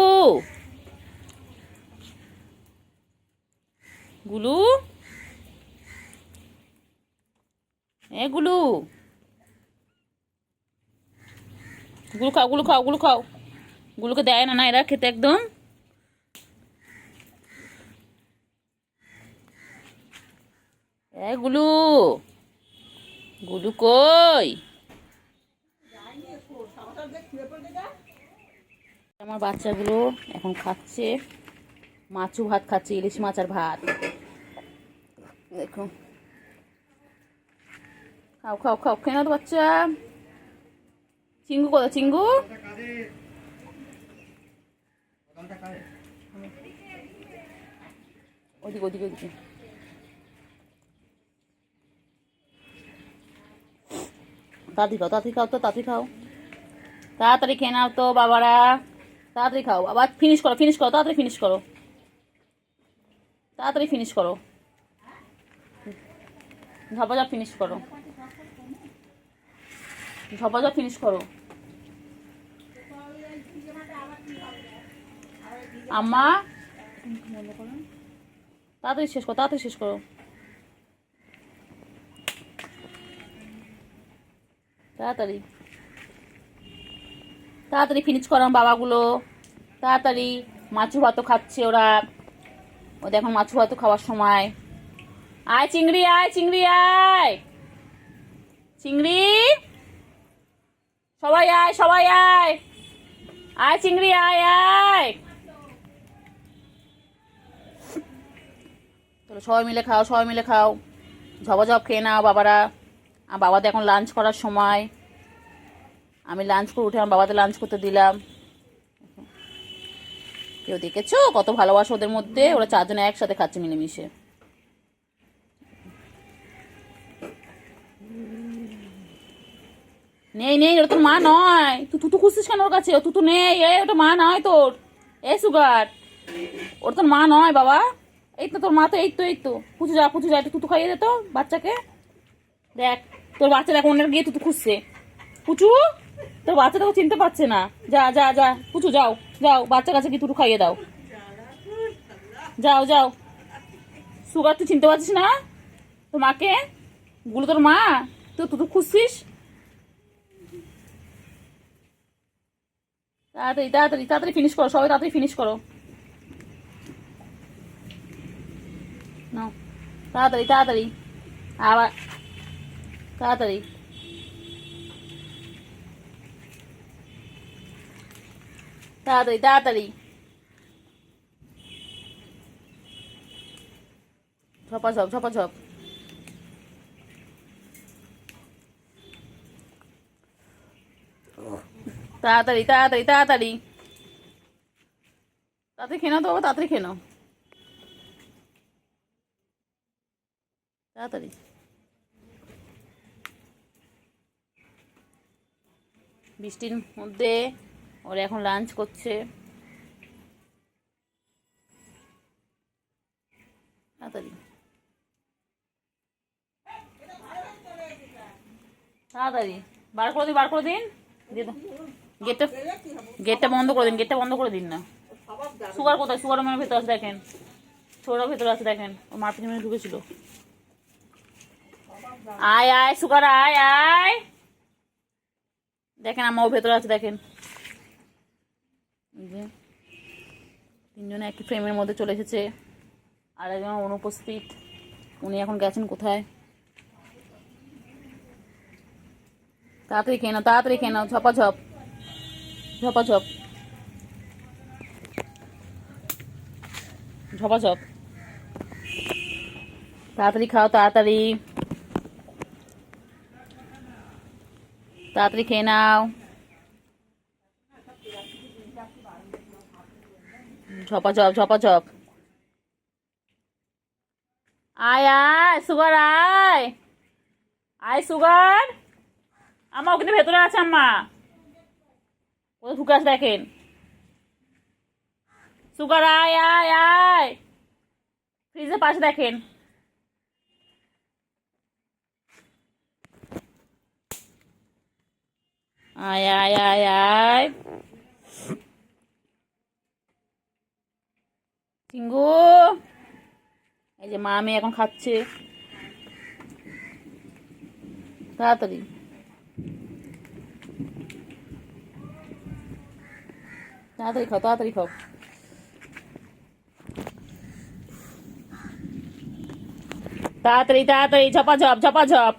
গুলু, গুলু, গুলু খাও, গুলু খাও, গুলু খাও। গুলুকে দেয় না, না এরা খেতে একদম। গুলু, গুলু কই? আমার বাচ্চাগুলো এখন খাচ্ছে মাছু ভাত, খাচ্ছে ইলিশ মাছ আর ভাত। দেখো, খাও খাও খাও, খেয়ে নাও তো বাচ্চা। চিঙ্গু কোথায়? চিঙ্গু, ওদিকে ওদিকে ওদিকে। তাড়াতাড়ি খাও, তাড়াতাড়ি খাও, তো তাড়াতাড়ি খাও, তাড়াতাড়ি খেয়ে নাও তো বাবারা। তাড়াতাড়ি খাও, আবার ফিনিশ করো, ফিনিশ করো, তাড়াতাড়ি ফিনিশ করো, তাড়াতাড়ি ফিনিশ করো, ঝপাঝপ ফিনিশ করো, ঝপাঝপ ফিনিশ করো। আম্মা তাড়াতাড়ি শেষ করো, তাড়াতাড়ি শেষ করো, তাড়াতাড়ি তাড়াতাড়ি ফিনিশ করো বাবাগুলো, তাড়াতাড়ি। মাছু ভাতও খাচ্ছে ওরা, ও দেখো মাছু ভাতও খাওয়ার সময়। আয় চিংড়ি, আয় চিংড়ি, আয় চিংড়ি, সবাই আয়, সবাই আয়, আয় চিংড়ি, আয় আয়। চলো সবাই মিলে খাও, সবাই মিলে খাও, ঝপাঝপ খেয়ে নাও বাবারা। আর বাবাদের এখন লাঞ্চ করার সময়। আমি লাঞ্চ করে উঠে আমার বাবাদের লাঞ্চ করতে দিলাম। কেউ দেখেছো কত ভালোবাসা ওদের মধ্যে? ওরা চারজনে একসাথে খাচ্ছে মিলেমিশে। নেই নেই, ওটা তোর মা নয়। তুই খুঁজছিস কেন ওর কাছে? তুই তো নেই, ওটা মা নয় তোর। সুগার, ওটা তোর মা নয় বাবা। এই তো তোর মা, তো এই তো এই তো। পুচু যা, পুচু যা, একটু তুতু খাইয়ে দে তো বাচ্চাকে। দেখ তোর বাচ্চা, দেখ অন্যের গিয়ে তুতু খুঁজছে। পুচু, তোর বাচ্চা তোকে চিনতে পারছে না। যা যা যা পুচু, যাও যাও, বাচ্চার কাছে গিয়ে তুতু খাইয়ে দাও। যাও যাও। সুগার তুই চিনতে পারছিস না তোর মাকে? গুলো তোর মা, তুই তুতু খুঁজছিস। তাড়াতাড়ি তাড়াতাড়ি তাড়াতাড়ি ফিনিশ করো, সবাই তাড়াতাড়ি ফিনিশ করো। নাও তাড়াতাড়ি তাড়াতাড়ি, আবার তাড়াতাড়ি। তাড়াতাড়ি তাড়াতাড়ি, ঝপাঝপ ঝপাঝপ। তাড়াতাড়ি তাড়াতাড়ি তাড়াতাড়ি তাড়াতাড়ি খেয়ে নাও তো বাবা, তাড়াতাড়ি খেয়ে নাও, তাড়াতাড়ি। বৃষ্টির মধ্যে ওরা এখন লাঞ্চ করছে। তাড়াতাড়ি তাড়াতাড়ি, বার করে দিন, বার করে দিন, দিয়ে দাও। গেটটা গেটটা বন্ধ করে দিন, গেটটা বন্ধ করে দিন না। সুগার কোথায়? সুগার মেয়ের ভেতর আছে দেখেন, ছোটার ভেতরে আছে দেখেন, ও মার পিছনে ঢুকেছিল। আয় আয় সুগার, আয় আয়, দেখেন আমার ভেতরে আছে দেখেন। তিনজনে একই ফ্রেমের মধ্যে চলে এসেছে, আর একজন অনুপস্থিত, উনি এখন গেছেন কোথায়। তাড়াতাড়ি খেয়ে নাও, তাড়াতাড়ি খেয়ে নাও, ঝপাঝপ ঝপাঝপ ঝপাঝপ। তাড়াতাড়ি খাও, তাড়াতাড়ি তাড়াতাড়ি খেয়ে নাও, ঝপাঝপ ঝপাঝপ। আয় আয় সুগার, আয় আয় সুগার, আম্মা ওখানে ভেতরে আছে, আম্মা কোথায় ঢুকে আছে দেখেন। সুগার আয় আয় আয়, ফ্রিজের পাশে দেখেন। আয় আয় আয় আয়, চিঙ্গু, এই যে মা মেয়ে এখন খাচ্ছে। তাড়াতাড়ি তাড়াতাড়ি খাও, তাড়াতাড়ি খাও। তাড়াতাড়ি তাড়াতাড়ি, ঝপাঝপ ঝপাঝপ।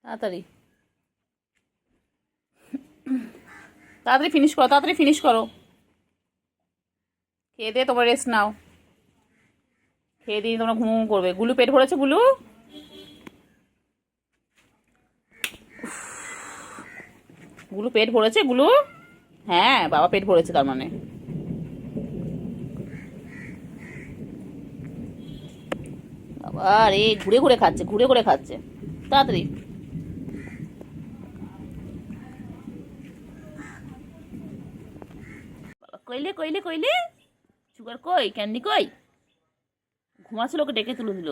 তাড়াতাড়ি তাড়াতাড়ি ফিনিশ করো, তাড়াতাড়ি ফিনিশ করো। খেয়ে দিয়ে তোমরা রেস্ট নাও, খেয়ে দিয়ে তোমরা ঘুম করবে। গুলু পেট ভরেছে? গুলু গুলু পেট ভরেছে? গুলু হ্যাঁ বাবা পেট ভরেছে তার মানে। বাবা রে, ঘুরে ঘুরে খাচ্ছে, ঘুরে ঘুরে খাচ্ছে। তাড়াতাড়ি কইলে কইলে কইলে, সুগার কই, ক্যান্ডি কই? ঘুমাচ্ছিল, ওকে ডেকে তুলে দিল,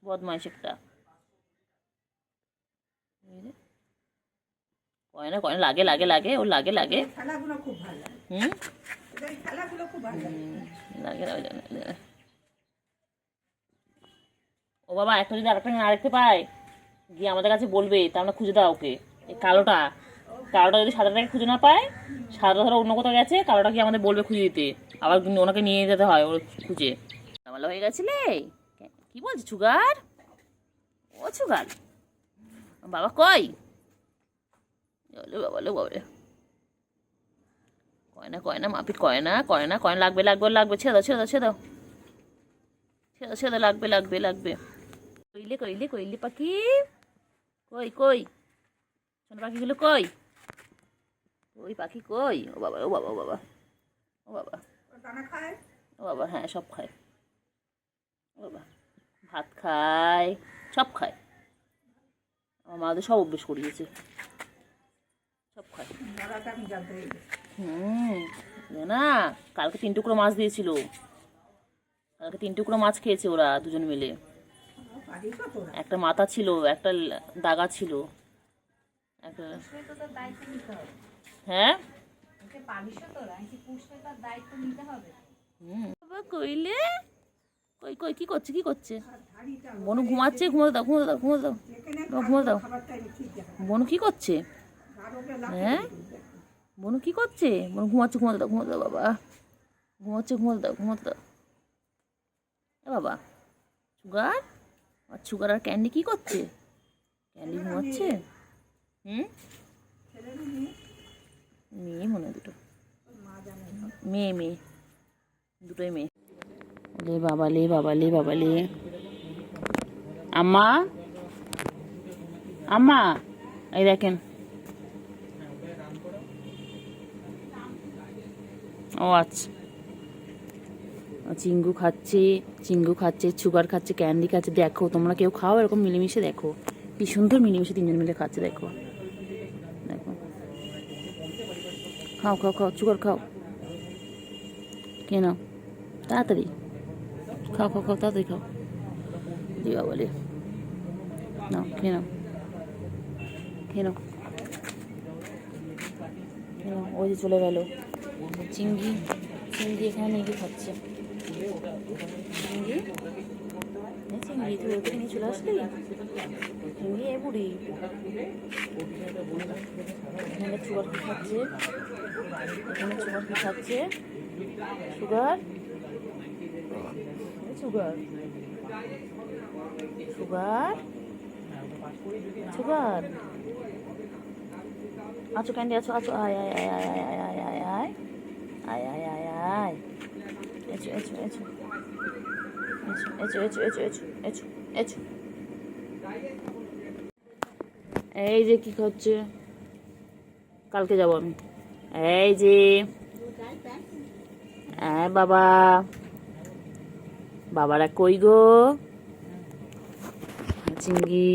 বদমাইশ একটা। কয়না কয়না, লাগে লাগে লাগে, ওর লাগে লাগে। হুম লাগে লাগে। ও বাবা, একটা যদি আরেকটা আরেকতে পায় গিয়ে আমাদের কাছে বলবে, তা আমরা খুঁজে দাও ওকে। এই কালোটা কালোটা যদি সাদাটাকে খুঁজে না পায়, সাদা ধরো অন্য কোথাও গেছে, কালোটা গিয়ে আমাদের বলবে খুঁজে দিতে, আবার ওনাকে নিয়ে যেতে হয় ওর খুঁজে। ভালো হয়ে গেছিলে? কি বলছে সুগার? ও সুগার, বাবা কই? বাবা বাবা, কয়না কয়না মাপিট, কয়না কয়না কয়না, লাগবে লাগবে লাগবে, ছেড়ে দাও ছেড়ে দাও ছেড়ে দাও ছেড়ে দাও ছেড়ে দাও, লাগবে লাগবে লাগবে। কইলে কইলে কইলে পাখি কই কই, সোনা পাখিগুলো কই? ওই পাখি কই? ও বাবা ও বাবা ও বাবা ও বাবা ও বাবা, হ্যাঁ সব খায় ও বাবা, ভাত খায়, সব খায়। আমার মা সব অভ্যেস করিয়েছে, সব খায়। না, কালকে 3 টুকরো মাছ দিয়েছিল, কালকে 3 টুকরো মাছ খেয়েছে ওরা দুজন মিলে। একটা মাথা ছিল, একটা দাগা ছিল, একটা। হ্যাঁ কইলে কই কই কি করছে কি করছে? বনু ঘুমাচ্ছে, ঘুমোতে দাও ঘুমোতে দাও ঘুমোতে দাও, ঘুমোতে দাও। বনু কি করছে? হ্যাঁ বনু কি করছে? বনু ঘুমাচ্ছে, ঘুমোতে দাও ঘুমোতে দাও বাবা, ঘুমাচ্ছে, ঘুমোতে দাও ঘুমোতে দাও। এ বাবা সুগার, আর সুগার আর ক্যান্ডি কি করছে? ক্যান্ডি ঘুমাচ্ছে। মেয়ে মনে হয় দুটো, মেয়ে মেয়ে দুটোই মেয়ে। লে বাবা লে বাবা লে বাবা লে। আম্মা আম্মা এই দেখেন। ও আচ্ছা, চিঙ্গু খাচ্ছে, চিঙ্গু খাচ্ছে, সুগার খাচ্ছে, ক্যান্ডি খাচ্ছে। দেখো তোমরা কেউ খাও এরকম মিলেমিশে, দেখো কি সুন্দর মিলেমিশে তিনজন মিলে খাচ্ছে। দেখো দেখো, খাও খাও খাও, সুগার খাও, কেন তাড়াতাড়ি খাও খাও খাও, তাড়াতাড়ি খাও। দিবা বলে নাও, খেয়ে নাও খেয়ে নাও খেয়ে নাও। ওই যে চলে গেল চিংড়ি, চিংড়ি এখানে নিয়ে গিয়ে খাচ্ছে। চিংড়ি চিংড়ি তুই ওকে নিয়ে চলে আসলি? চিংড়ি এ বুড়ি এখানে সুগার কি খাচ্ছে, এখানে সুগার কি খাচ্ছে, সুগার সুগার সুগার সুগার। আছো ক্যান্ডি আছো আছো, আয় আয় আয় আয় আয় আয় আয় আয় আয় আয় আয় আয়, এছো এছো এছো এছো এছো এছো এছো এছো এছো। এই যে কি খাচ্ছে, কালকে যাবো আমি। এই যে বাবা, বাবারা কই গো? চিংড়ি,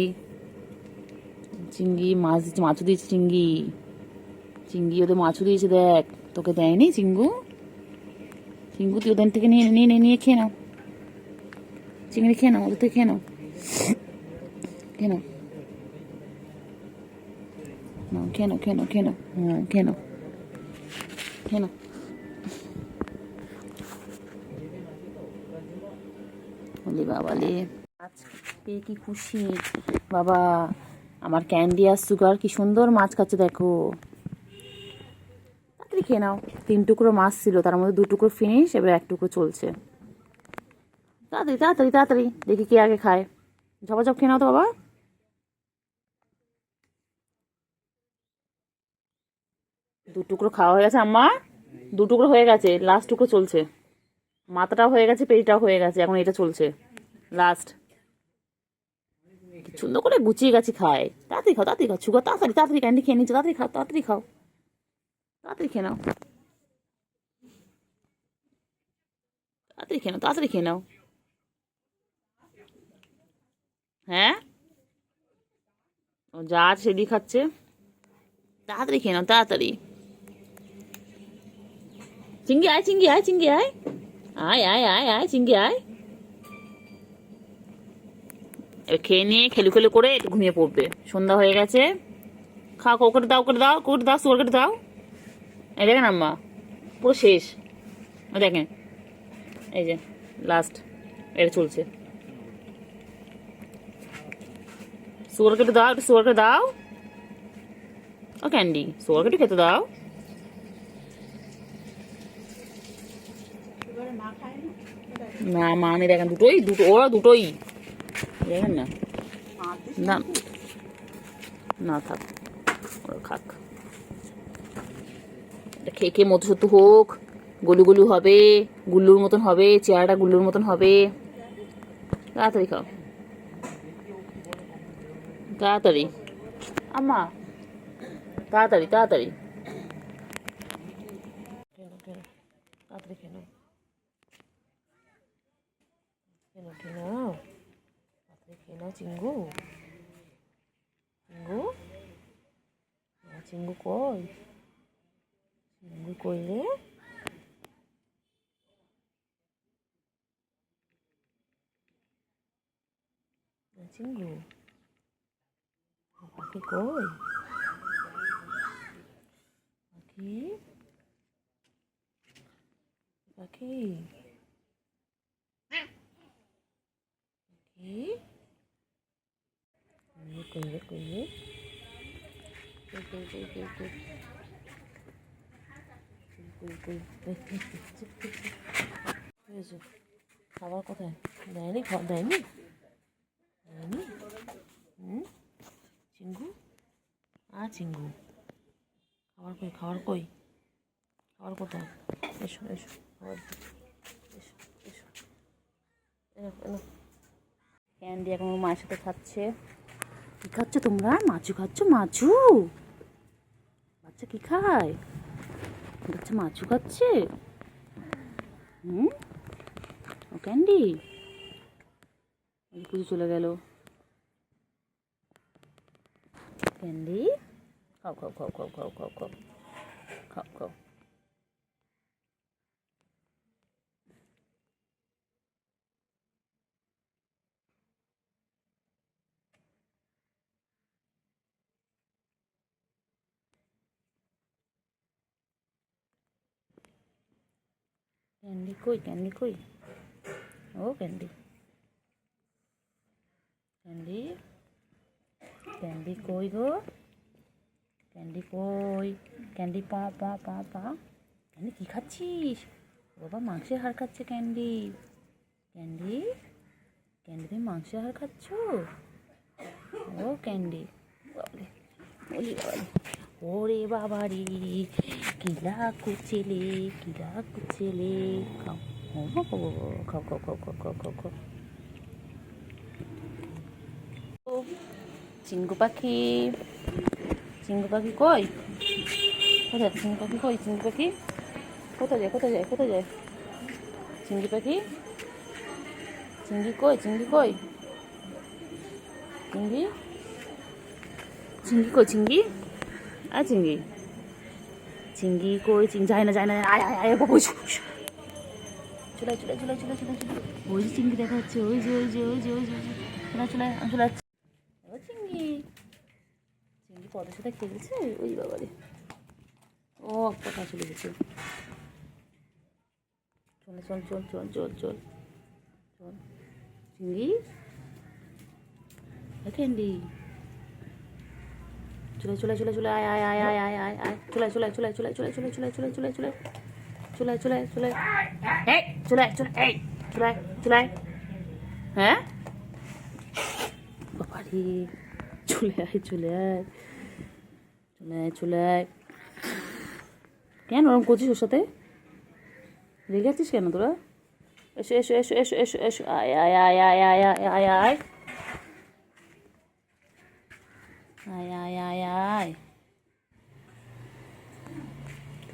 চিংড়ি মাছ দিচ্ছে, মাছও দিয়েছে চিংড়ি, চিংড়ি ওদের মাছও দিয়েছে। দেখ তোকে দেয়নি চিঙ্গু, চিঙ্গু তুই ওদের থেকে নিয়ে নিয়ে নিয়ে খেয়ে নাও, চিংড়ি খেয়ে নাও, ওদের থেকে খেয়ে নাও, খেয়ে নাও, খেয়ে নাও খেয়ে নাও খেয়ে নাও, হ্যাঁ খেয়ে নাও খেয়ে নাও। বলি বাবা লে, আজকে কি খুশি বাবা, আমার ক্যান্ডি আর সুগার কি সুন্দর মাছ খাচ্ছে। দেখো তাড়াতাড়ি খেয়ে নাও, 3 টুকরো মাছ ছিল, তার মধ্যে 2 টুকরো ফিনিশ, এবার 1 টুকরো চলছে। তাড়াতাড়ি তাড়াতাড়ি তাড়াতাড়ি, দেখি কে আগে খায়। ঝপাঝপ খেয়ে নাও তো বাবা। 2 টুকরো খাওয়া হয়ে গেছে আম্মা, 2 টুকরো হয়ে গেছে, লাস্ট টুকরো চলছে। মাথাটাও হয়ে গেছে, পেটটাও হয়ে গেছে, এখন এটা চলছে লাস্ট। সুন্দর করে গুছিয়ে গেছে খায়। তাড়াতাড়ি খাও তাড়াতাড়ি খাও, সুগার তাড়াতাড়ি তাড়াতাড়ি ক্যান্ডি খেয়ে নিচ্ছে, তাড়াতাড়ি খাও তাড়াতাড়ি খাও, তাড়াতাড়ি খেয়ে নাও, তাড়াতাড়ি খেয়ে নাও, তাড়াতাড়ি খেয়ে নাও। হ্যাঁ ও যা আছে সেদিকে খাচ্ছে, তাড়াতাড়ি খেয়ে নাও তাড়াতাড়ি। চিংড়ি আয় চিংড়ি আয় চিংড়ি আয় আয় আয় আয় আয় চিংড়ি আয়। এবার খেয়ে নিয়ে খেলু খেলু করে একটু ঘুমিয়ে পড়বে, সন্ধ্যা হয়ে গেছে। খাও করে দাও করে দাও করে দাও, সুগার কেটে দাও। এই দেখেন আম্মা পুরো শেষ, দেখেন এই যে লাস্ট, এটা চলছে। সুগার কেটে দাও, একটু সুগার কেটে দাও। ও ক্যান্ডি সুগার কেটে খেতে দাও। না মা আমি দেখেন দুটোই, দুটো ওরা দুটোই দেখেন না, না না থাক ওরা খাক, এটা খেয়ে খেয়ে মতো সত্য হোক, গলু গলু হবে, গুল্লুর মতন হবে, চেহারাটা গুল্লুর মতন হবে। তাড়াতাড়ি খাও তাড়াতাড়ি আম্মা, তাড়াতাড়ি তাড়াতাড়ি তাড়াতাড়ি খেয়ে নাও, খেয়ে নাও তাড়াতাড়ি খেয়ে নাও। চিঙ্গু চিঙ্গু চিঙ্গু কই, চিঙ্গু কই রে? চিঙ্গু পাখি কই, পাখি পাখি কই রে কই রে কই কই কই কই কই হয়েছে খাবার কোথায় দেয়নি খাবার দেয়নি দেয়নি চিঙ্গু চিঙ্গু খাবার কই খাবার কই খাবার কোথায় এসো এসো খাবার এসো এসো এনো এনো ক্যান্ডি এখন ওর মায়ের সাথে খাচ্ছে কী খাচ্ছ তোমরা মাছু খাচ্ছ মাছু বাচ্চা কী খায় বাচ্চা মাছু খাচ্ছে ও ক্যান্ডি পুজো চলে গেল ক্যান্ডি খাও খাও খাও খাও খাও খাও খাও খাও খাও ক্যান্ডি কই ও ক্যান্ডি ক্যান্ডি ক্যান্ডি কই গো ক্যান্ডি কই ক্যান্ডি পা পা পা পা ক্যান্ডি কী খাচ্ছিস বাবা মাংসের হাড় খাচ্ছে ক্যান্ডি ক্যান্ডি ক্যান্ডি তুমি মাংসের হাড় খাচ্ছ ও ক্যান্ডি বলে বলি বলে ওরে বাবা রে কিলা কুচেলে খাও খাও খাও খাও খাও খাও খাও খাও চিঙ্গু পাখি কই কোথায় চিঙ্গু পাখি কই চিঙ্গু পাখি কোথায় যায় কোথায় যায় কোথায় যায় চিঙ্গি পাখি চিঙ্গি কই চিঙ্গি কই চিঙ্গি চিঙ্গি কই চিঙ্গি চিঙ্গি চিঙ্গি কই চিঙ্গি যায় না আয় আয় আয় বাবু চলে চলে চলে চলে চলে চলে ওই যে চিঙ্গি দেখা যাচ্ছে ওই যে ওই যে ওই যে ওই যে চলে চলে চলে ও চিঙ্গি চিঙ্গি পদের সাথে খেলছে ওই বাবারে ও কোথায় চলে গেছে চলে চল চল চল চল চল চল চিঙ্গি ক্যান্ডি চলে চলে চলে চলে আয় আয় আয় আয় আয় আয় আয় চলে চলে চলে চলে চলে চলে চলে চলে চলে চলে চলে চলে চলে এই চলে চলে এই চলে চলে হ্যাঁ বাবারে চলে আয় চলে আয় চলে আয় চলে আয় কেন ওরকম করছিস ওর সাথে রেগে আছিস কেন তোরা এসো এসো এসো এসো এসো এসো আয় আয় আয় আয় আয় আয় আয় আয় আয় আয় আয় আয় আয়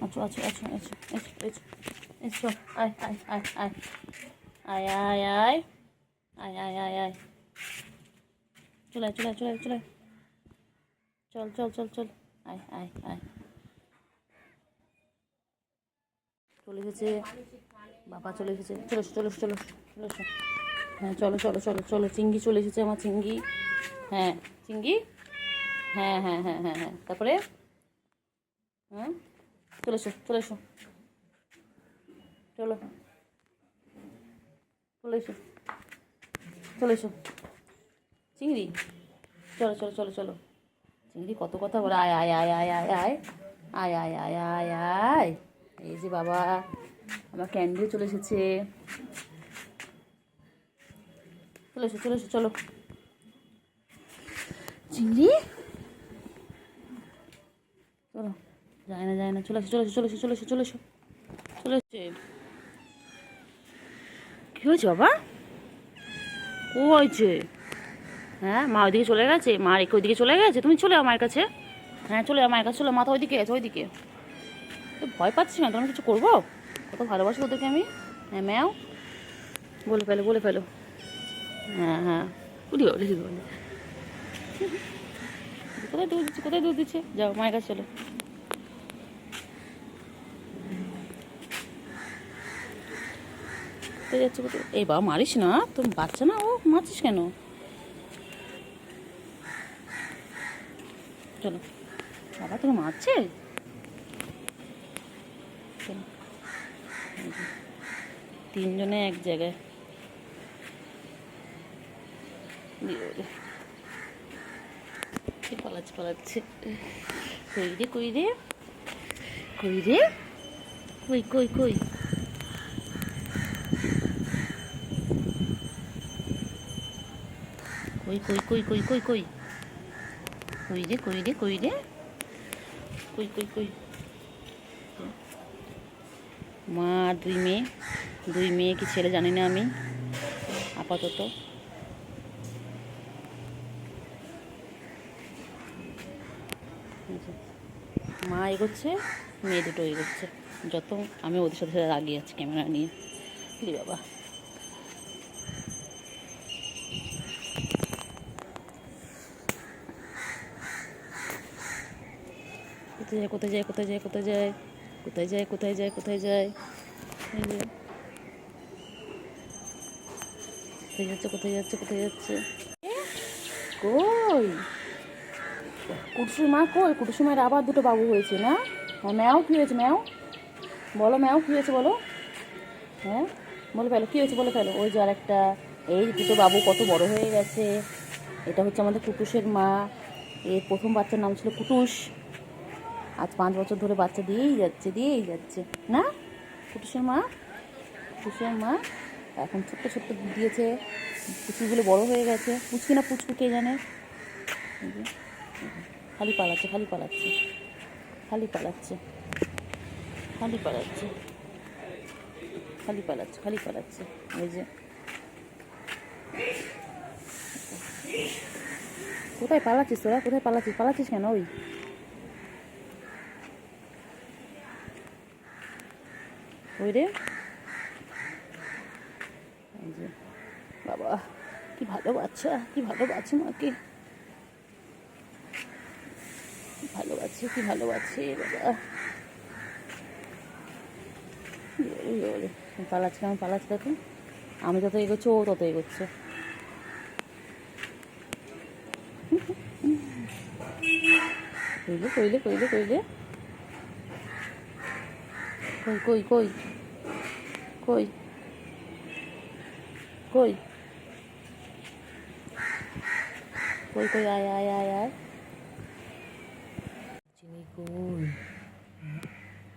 আচ্ছা আচ্ছা আচ্ছা আচ্ছা এসো এসো এসো আয় আয় আয় আয় আয় আয় আয় আয় আয় আয় আয় চলে চলে চলে চলে চল চল চল চল আয় আয় আয় চলে এসেছে বাবা চলে এসেছে চলো চলো চলো চলো হ্যাঁ চলো চলো চলো চলো চিঙ্গি চলে এসেছে আমার চিঙ্গি হ্যাঁ চিঙ্গি হ্যাঁ হ্যাঁ হ্যাঁ হ্যাঁ হ্যাঁ তারপরে হ্যাঁ চলে এসো চলে এসো চলো চলে এসো চলে এসো চিংড়ি চলো চলো চলো চলো চিংড়ি কত কথা বলে আয় আয় আয় আয় আয় আয় আয় আয় আয় আয় আয় এই যে বাবা আমার ক্যান্ডিও চলে এসেছে চলে এসো চলে এসো চলো চিংড়ি চলো যায় না চলে এসো চলে এসো চলে এসো চলে এসো চলে এসো চলে এসছে কী হয়েছে বাবা ও হয়েছে হ্যাঁ মা ওইদিকে চলে গেছে মা রেখে ওইদিকে চলে গেছে তুমি চলে আমার কাছে হ্যাঁ চলে আমার কাছে চলে মাথা ওইদিকে আছে ওইদিকে তো ভয় পাচ্ছি না তোমার কিছু করবো কত ভালোবাসি ওদেরকে আমি হ্যাঁ ম্যাও বলে ফেলো হ্যাঁ হ্যাঁ উঠি বলে কোথায় দুধ দিচ্ছে যাও মায়ের কাছে চলো কোথায় যাচ্ছে কোথায় এই বাবা মারিস না তুমি বাচ্চা না ও মারছিস কেন চলো বাবা তোকে মারছে তিনজনে এক জায়গায় পালাচ্ছে পালাচ্ছে। কই রে কই রে কই রে কই কই কই কই কই কই কই কই কই কই রে কই রে কই রে কই কই কই। মা আর দুই মেয়ে কি ছেলে জানি না আমি আপাতত। মা এগোচ্ছে, মেয়ে দুটো এগোচ্ছে, যত আমি ওদের সাথে সাথে আগিয়ে আছি ক্যামেরা নিয়ে। কি বাবা, কোথায় যায় কোথায় যায় কোথায় যায় কোথায় যায় কোথায় যায় কোথায় যায় কোথায় যায় এই যে কোথায় যাচ্ছে কোথায় যাচ্ছে কোথায় যাচ্ছে। কই কুটুসুর মা কই? কুটুসুর মায়ের আবার দুটো বাবু হয়েছে না? হ্যাঁ, ম্যাও কী হয়েছে? ম্যাও বলো, ম্যাও কী হয়েছে বলো? হ্যাঁ বলে ফেলো, কী হয়েছে বলে ফেলো। ওই যে আর একটা, এই দুটো বাবু কত বড় হয়ে গেছে। এটা হচ্ছে আমাদের কুটুসের মা। এর প্রথম বাচ্চার নাম ছিল কুটুস। আজ 5 বছর ধরে বাচ্চা দিয়েই যাচ্ছে না কুটুসের মা। কুটুসের মা এখন ছোট্ট ছোট্ট দিয়েছে, পুচকুগুলো বড় হয়ে গেছে। পুচকি না পুচকু কে জানে। খালি পালাচ্ছে খালি পালাচ্ছে খালি পালাচ্ছে খালি পালাচ্ছে খালি পালাচ্ছে খালি পালাচ্ছে। ওই যে কোথায় পালাচ্ছিস তোরা? কোথায় পালাচ্ছিস? পালাচ্ছিস কেন? ওই রে, এই যে বাবা কি ভালো বাচ্চা, কি ভালো বাচ্চা মাকে, ভালোবাসে কি ভালোবাসে বাবা। পালাচ্ছে কেমন পালাচ্ছে দেখো। আমি যত এগোচ্ছি ও তত এগোচ্ছে। কইলে কইলে কইলে কইলে কই কই কই কই কই কই কই আয় আয় আয় আয়। চিনি কই?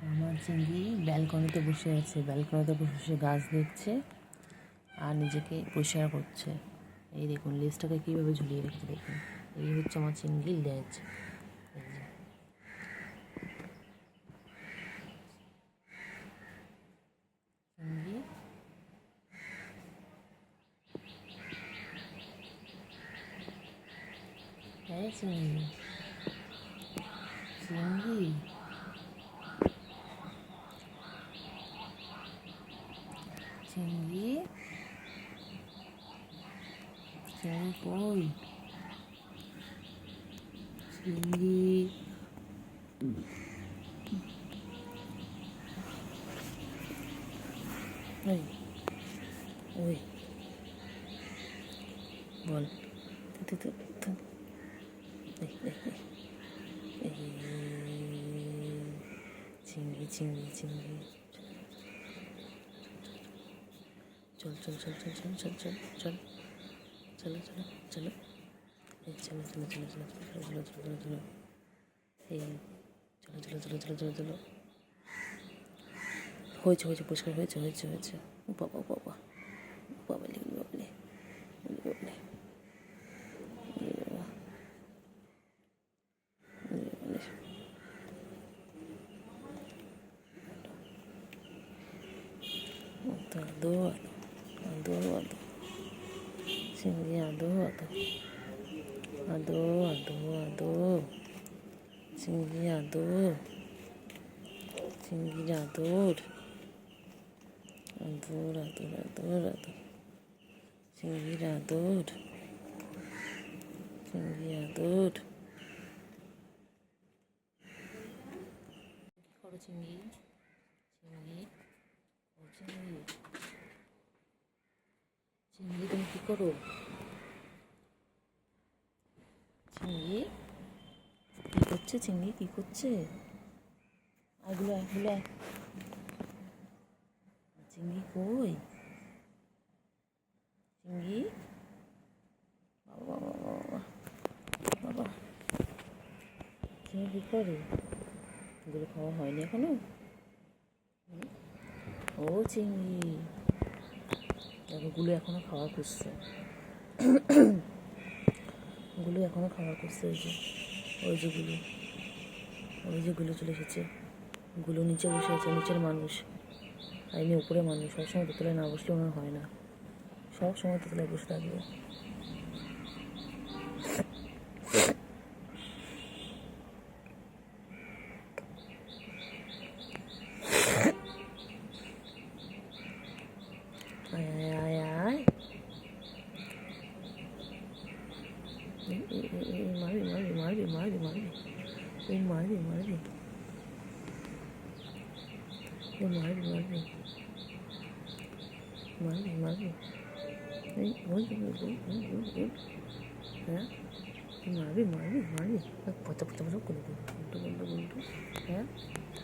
আমার চিংড়ি ব্যালকনিতে বসে আছে, ব্যালকনিতে বসে গাছ দেখছে আর নিজেকে পরিষ্কার করছে। এই দেখুন লেজটাকে কীভাবে ঝুলিয়ে রেখেছে দেখুন। এই হচ্ছে আমার চিংড়ির লেজ। চিংড়ি হ্যাঁ চিংড়ি চিংড়ি চিংড়ি চিংড়ি কই? চিংড়ি ওই ওই বল চিংড়ি চিংড়ি চিংড়ি চল চল চল চল চল চল চল চল চলো চলো চলো এই চলো চলো চলো চলো চলো চলো চলো চলো এই চলো চলো চলো চলো চলো চলো। হয়েছে হয়েছে পরিষ্কার হয়েছে হয়েছে হয়েছে। ও বাবা ও বাবা Babli Babli Babli ado ado ado চিংড়ি ado ado ado ado ado চিংড়ি আদর চিংড়ি আদর আদর আদর আদর আদর চিংড়ির আদর চিংড়ি আদর। কি করো চিংড়ি? চিংড়ি ও চিংড়ি চিংড়ি তুমি কি করো? চিংড়ি কি করছে? চিংড়ি কি করছে? এগুলো এগুলো চিংড়ি কই? চিংড়ি বাবা সবসময় কী করে? এগুলো খাওয়া হয়নি এখনো? ও চিংড়ি, দেখো গুলো এখনো খাওয়ার করছে, গুলো এখনো খাওয়ার করছে। ওই যে গুলো, ওই যে গুলো চলে এসেছে। গুলো নিচে বসে আছে, নিচের মানুষ আর ইনি উপরে মানুষ। সবসময় দোতলায় না বসলে ওনার হয় না, সব সময় দোতলায় বসে থাকবে। আয় আয় আয় আয়, মারবি মারবি মারবি মারবি মারবি, এই মারবি মারবি, এই মারবি মারবি মারবি মারবি, এই ওই হ্যাঁ, তুই মারবি মারবি মারবি, পচা পচা পচা করে দেবো উল্টো উল্টো উল্টো। হ্যাঁ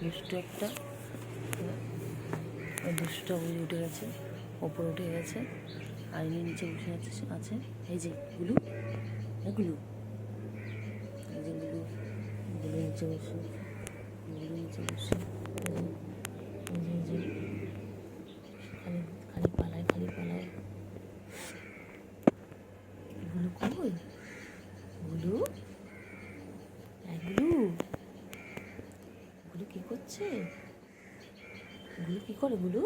দুষ্ট একটা, ওই দুষ্টটা ওই উঠে গেছে, ওপরে উঠে গেছে, আইনি নিচে বসে আছে। এই যে গুলু, গুলু, এই যে গুলু, গুলু নিচে বসে, গুলু নিচে বসে, এই যে খালি খালি পালায়, খালি পালায়। গুলু কই? গুলু, গুলু, গুলু কি করছে? গুলু কি করে? গুলু,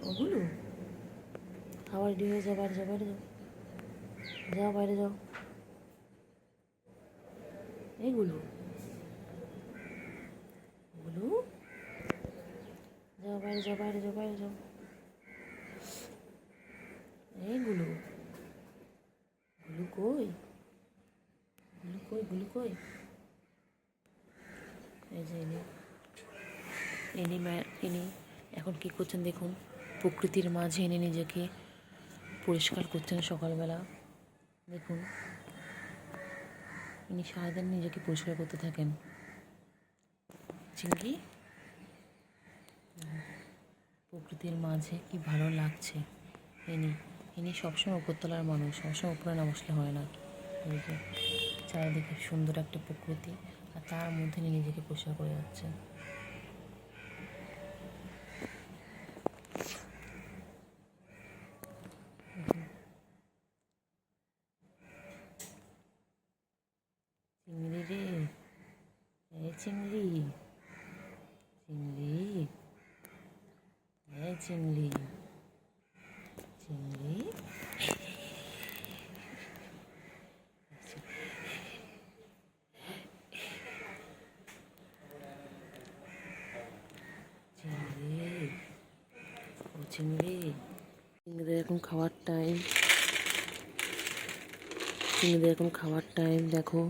ওগুলো খাবার রেডি হয়ে যাও, বাইরে যাও, বাইরে যাও, যাও বাইরে যাও। এইগুলো গুলো, যাও বাইরে যাও, বাইরে যাও, বাইরে যাও। এইগুলো গুলো কই? গুলো কই? গুলো কই? এই যে ইনি এখন কী করছেন দেখুন, প্রকৃতির মাঝে এনে নিজেকে পরিষ্কার করছেন সকালবেলা। দেখুন ইনি সারাদিন নিজেকে পরিষ্কার করতে থাকেন। চিংড়ি, প্রকৃতির মাঝে কি ভালো লাগছে। ইনি সবসময় উপরতলার মানুষ, সবসময় উপরে না বসলে হয় না। এই যে চারিদিকে সুন্দর একটা প্রকৃতি, আর তার মধ্যে ইনি নিজেকে পরিষ্কার করে যাচ্ছেন। চিংড়ি রে, এই চিংড়ি, চিংড়ি, এই চিংড়ি, চিংড়ি, চিংড়ি, ও চিংড়ি। চিংড়িদের এখন খাওয়ার টাইম, চিংড়িদের এখন খাওয়ার টাইম। দেখো,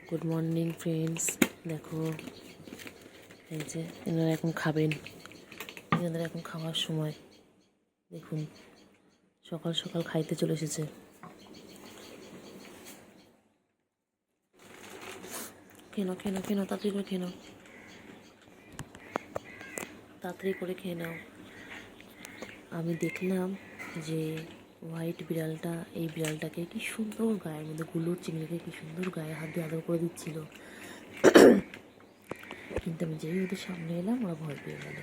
গুড মর্নিং ফ্রেন্ডস। দেখো এই যে এনারা এখন খাবেন, এনাদের এখন খাওয়ার সময়। দেখুন সকাল সকাল খাইতে চলে এসেছে। খেয়ে নাও, তাড়াতাড়ি করে খেয়ে নাও, তাড়াতাড়ি করে খেয়ে নাও। আমি দেখলাম যে হোয়াইট বিড়ালটা, এই বিড়ালটাকে কি সুন্দর গায়ের মধ্যে, গুলোর চিংড়িকে কি সুন্দর গায়ে হাত দিয়ে আদর করে দিচ্ছিল, কিন্তু আমি যেই ওদের সামনে এলাম ওরা ভয় পেয়ে গেল।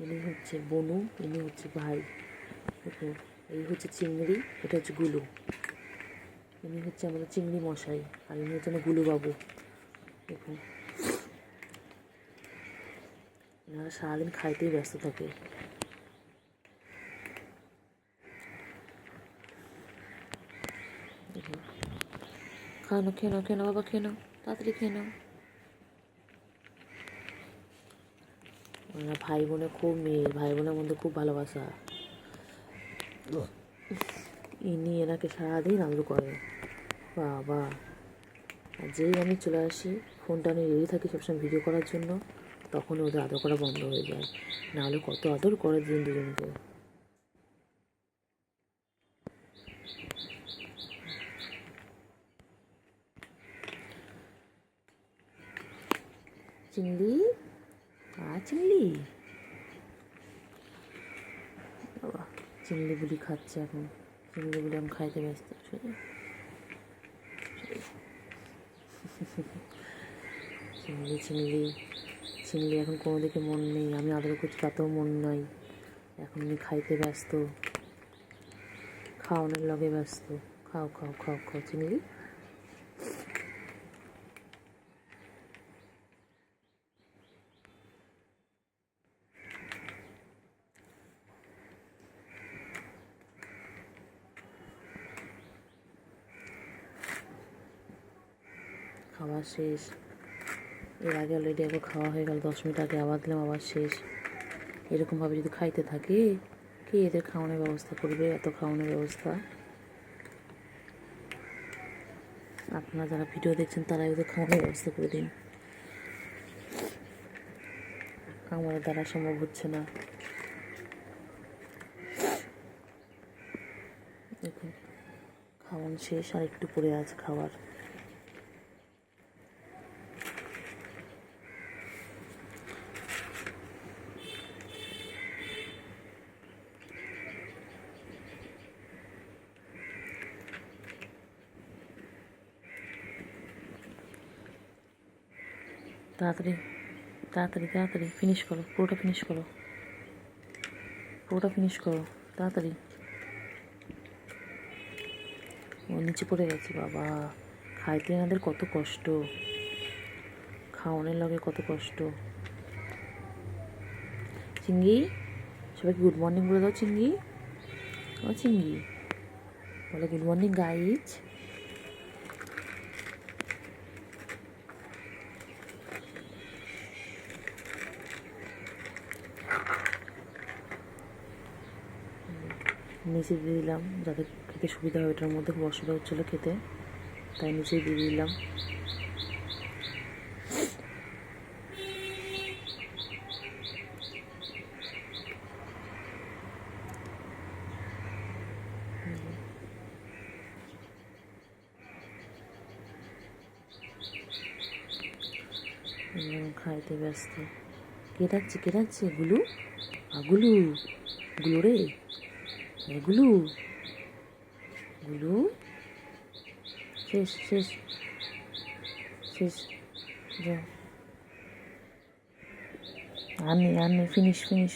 ইনি হচ্ছে বনু, ইনি হচ্ছে ভাই। দেখুন এই হচ্ছে চিংড়ি, এটা হচ্ছে গুলু। ইনি হচ্ছে আমাদের চিংড়ি মশাই, আর ইনি হচ্ছে আমার গুলু বাবু। দেখুন এনারা সারাদিন খাইতেই ব্যস্ত থাকে। দেখুন খানো, খেয়ে নাও বাবা, খেয়ে নাও, তাড়াতাড়ি খেয়ে নাও। ওনারা ভাই বোনে খুব মেয়ে, ভাই বোনের মধ্যে খুব ভালোবাসা। ইনি এনাকে সারাদিন আদর করে বাবা। আর যেই আমি চলে আসি, ফোনটা নিয়ে রেডি থাকি সবসময় ভিডিও করার জন্য, তখন ওদের আদর করা বন্ধ হয়ে যায়। নাহলে কত আদর করে দুজনকে। চিংড়ি চিংড়ি বাবা চিংড়ি বুড়ি খাচ্ছে এখন, চিংড়ি বুড়ি এখন খাইতে ব্যস্ত। চিংড়ি চিংড়ি চিংড়ি এখন কোনো দিকে মন নেই, আমি আদর করছি তাতেও মন নাই, এখন উনি খাইতে ব্যস্ত, খাওয়ানোর লগে ব্যস্ত। খাও খাও খাও খাও চিংড়ি। খাওয়া শেষ, এর আগে অলরেডি একবার খাওয়া হয়ে গেল, 10 মিনিট আগে আবার দিলাম, আবার শেষ। এরকমভাবে যদি খাইতে থাকে কে এদের খাওয়ানোর ব্যবস্থা করবে? এত খাওয়ানোর ব্যবস্থা আপনারা যারা ভিডিও দেখছেন তারাই ওদের খাওয়ানোর ব্যবস্থা করে দিন, আমার দ্বারা সম্ভব হচ্ছে না। দেখুন খাওয়ানো শেষ, আর একটু পড়ে আছে খাবার। তাড়াতাড়ি তাড়াতাড়ি তাড়াতাড়ি ফিনিশ করো, পুরোটা ফিনিশ করো, পুরোটা ফিনিশ করো তাড়াতাড়ি। ও নিচে পড়ে গেছে বাবা, খাইতে এনাদের কত কষ্ট, খাওয়ানোর লগে কত কষ্ট। চিংড়ি সবাইকে গুড মর্নিং বলে দাও, চিংড়ি ও চিংড়ি বলে গুড মর্নিং গাইজ। নিচে দিয়ে দিলাম যাতে খেতে সুবিধা হয়, এটার মধ্যে খুব অসুবিধা হচ্ছিলো খেতে, তাই নিচেই দিয়ে দিলাম। খাইতে ব্যস্ত। কে ডাকছে কে ডাকছে? গুলু গুলু গুলু রে, গুলু গুলু শেষ শেষ শেষ, যা আর নেই আর নেই, ফিনিশ ফিনিশ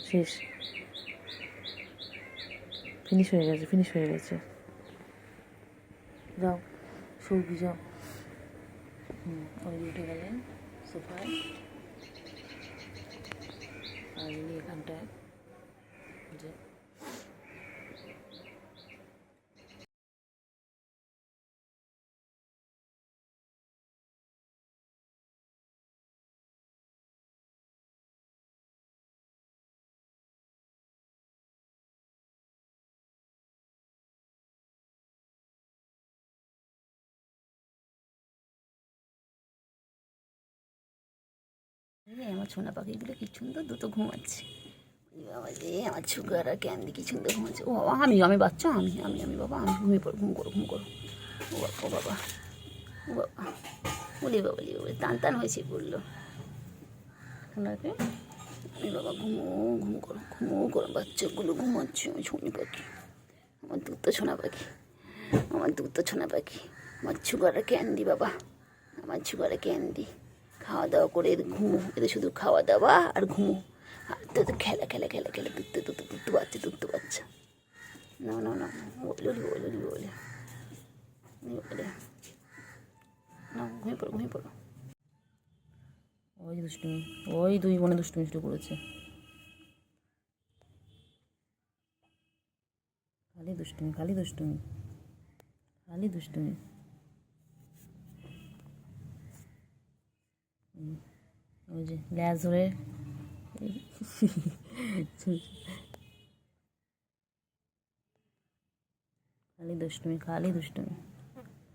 শেষ, ফিনিশ হয়ে গেছে ফিনিশ হয়ে গেছে। যাও সৌগি যাও। উনি উঠে গেলেন সোফায়, আর উনি এখানটায় যে আমার সোনা পাখিগুলো কি সুন্দর দুটো ঘুমাচ্ছে, বাবা যে আমার সুগার আর ক্যান্ডি কি সুন্দর ঘুমাচ্ছে। ও বাবা আমি বাচ্চা, আমি আমি আমি বাবা আমি ঘুমিয়ে পড়ো, ঘুম করো ঘুম করো। ও বাবা ও বাবা ও বাবা বলি বাবা বলি বাবা টান টান হয়েছে বললো সোনাকে, আমি বাবা ঘুম করো বাচ্চাগুলো ঘুমাচ্ছে। আমি সোনি পাখি, আমার দুধ তো সোনা পাখি, আমার দুধ তো সোনা পাখি, আমার সুগার আর ক্যান্ডি বাবা, আমার সুগার আর ক্যান্ডি। খাওয়া দাওয়া করে ঘুমো, এদের শুধু খাওয়া দাওয়া আর ঘুমো, আর তো খেলা খেলা খেলা খেলা, দুধ বাচ্চা না না না বলে বলে বলে বলে না, ঘুমিয়ে পড়ো। ওই দুষ্টুমি, ওই দুই বোনে দুষ্টুমি শুরু করেছে, খালি দুষ্টুমি খালি দুষ্টুমি খালি দুষ্টুমি। ওই যে ল্যাজ ধরে খালি দুষ্টুমি খালি দুষ্টুমি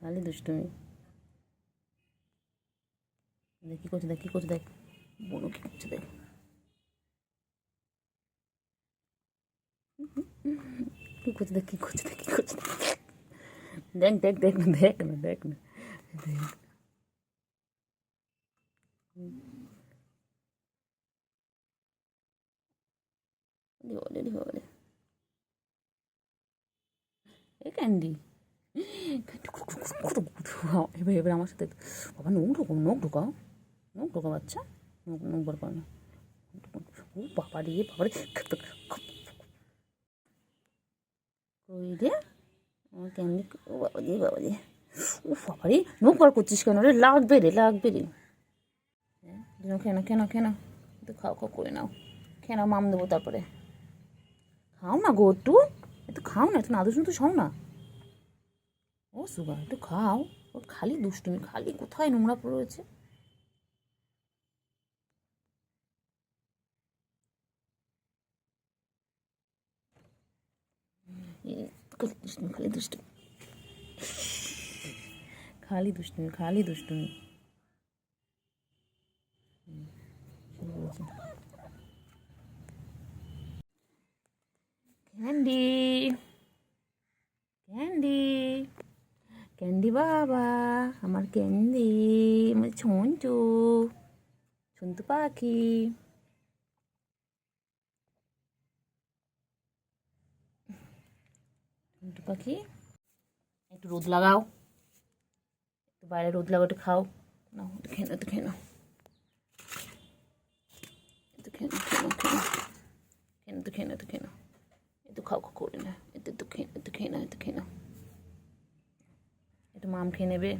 খালি দুষ্টুমি। দেখ কী করছে, দেখ কী করছে, দেখ বোনও কী করছে, দেখ কী করছে, দেখ কী করছে, দেখ কী করছে, দেখ দেখ দেখ না দেখ না দেখ না দেখ বাবা এ ক্যান্ডি এবার এবার আমার সাথে বাবা নখ ঢোকাও বাচ্চা নখ বার করে না ও বাবা রে ওই রে আমার ক্যান্ডি ও বাবা রে ও বাবা রে নখ বার করছিস কেন রে লাগবে রে কেন একটু খাও করে নাও খেয়ে নাও মাম দেবো তারপরে খাও না গো একটু খাও না একটু নাদুস তো খাও না ও সুগা একটু খাও ও খালি দুষ্টুমি খালি কোথায় নোংরা পড়ে রয়েছে খালি দুষ্টুমি ক্যান্ডি বাবা আমার ক্যান্ডি আমার ছন্তু পাখি একটু রোদ লাগাও একটু বাইরে রোদ লাগাও একটু খাও না একটু খেয়ে নাও একটু খাও করে না একটু খেয়ে নাও একটু মাম খেয়ে নেবে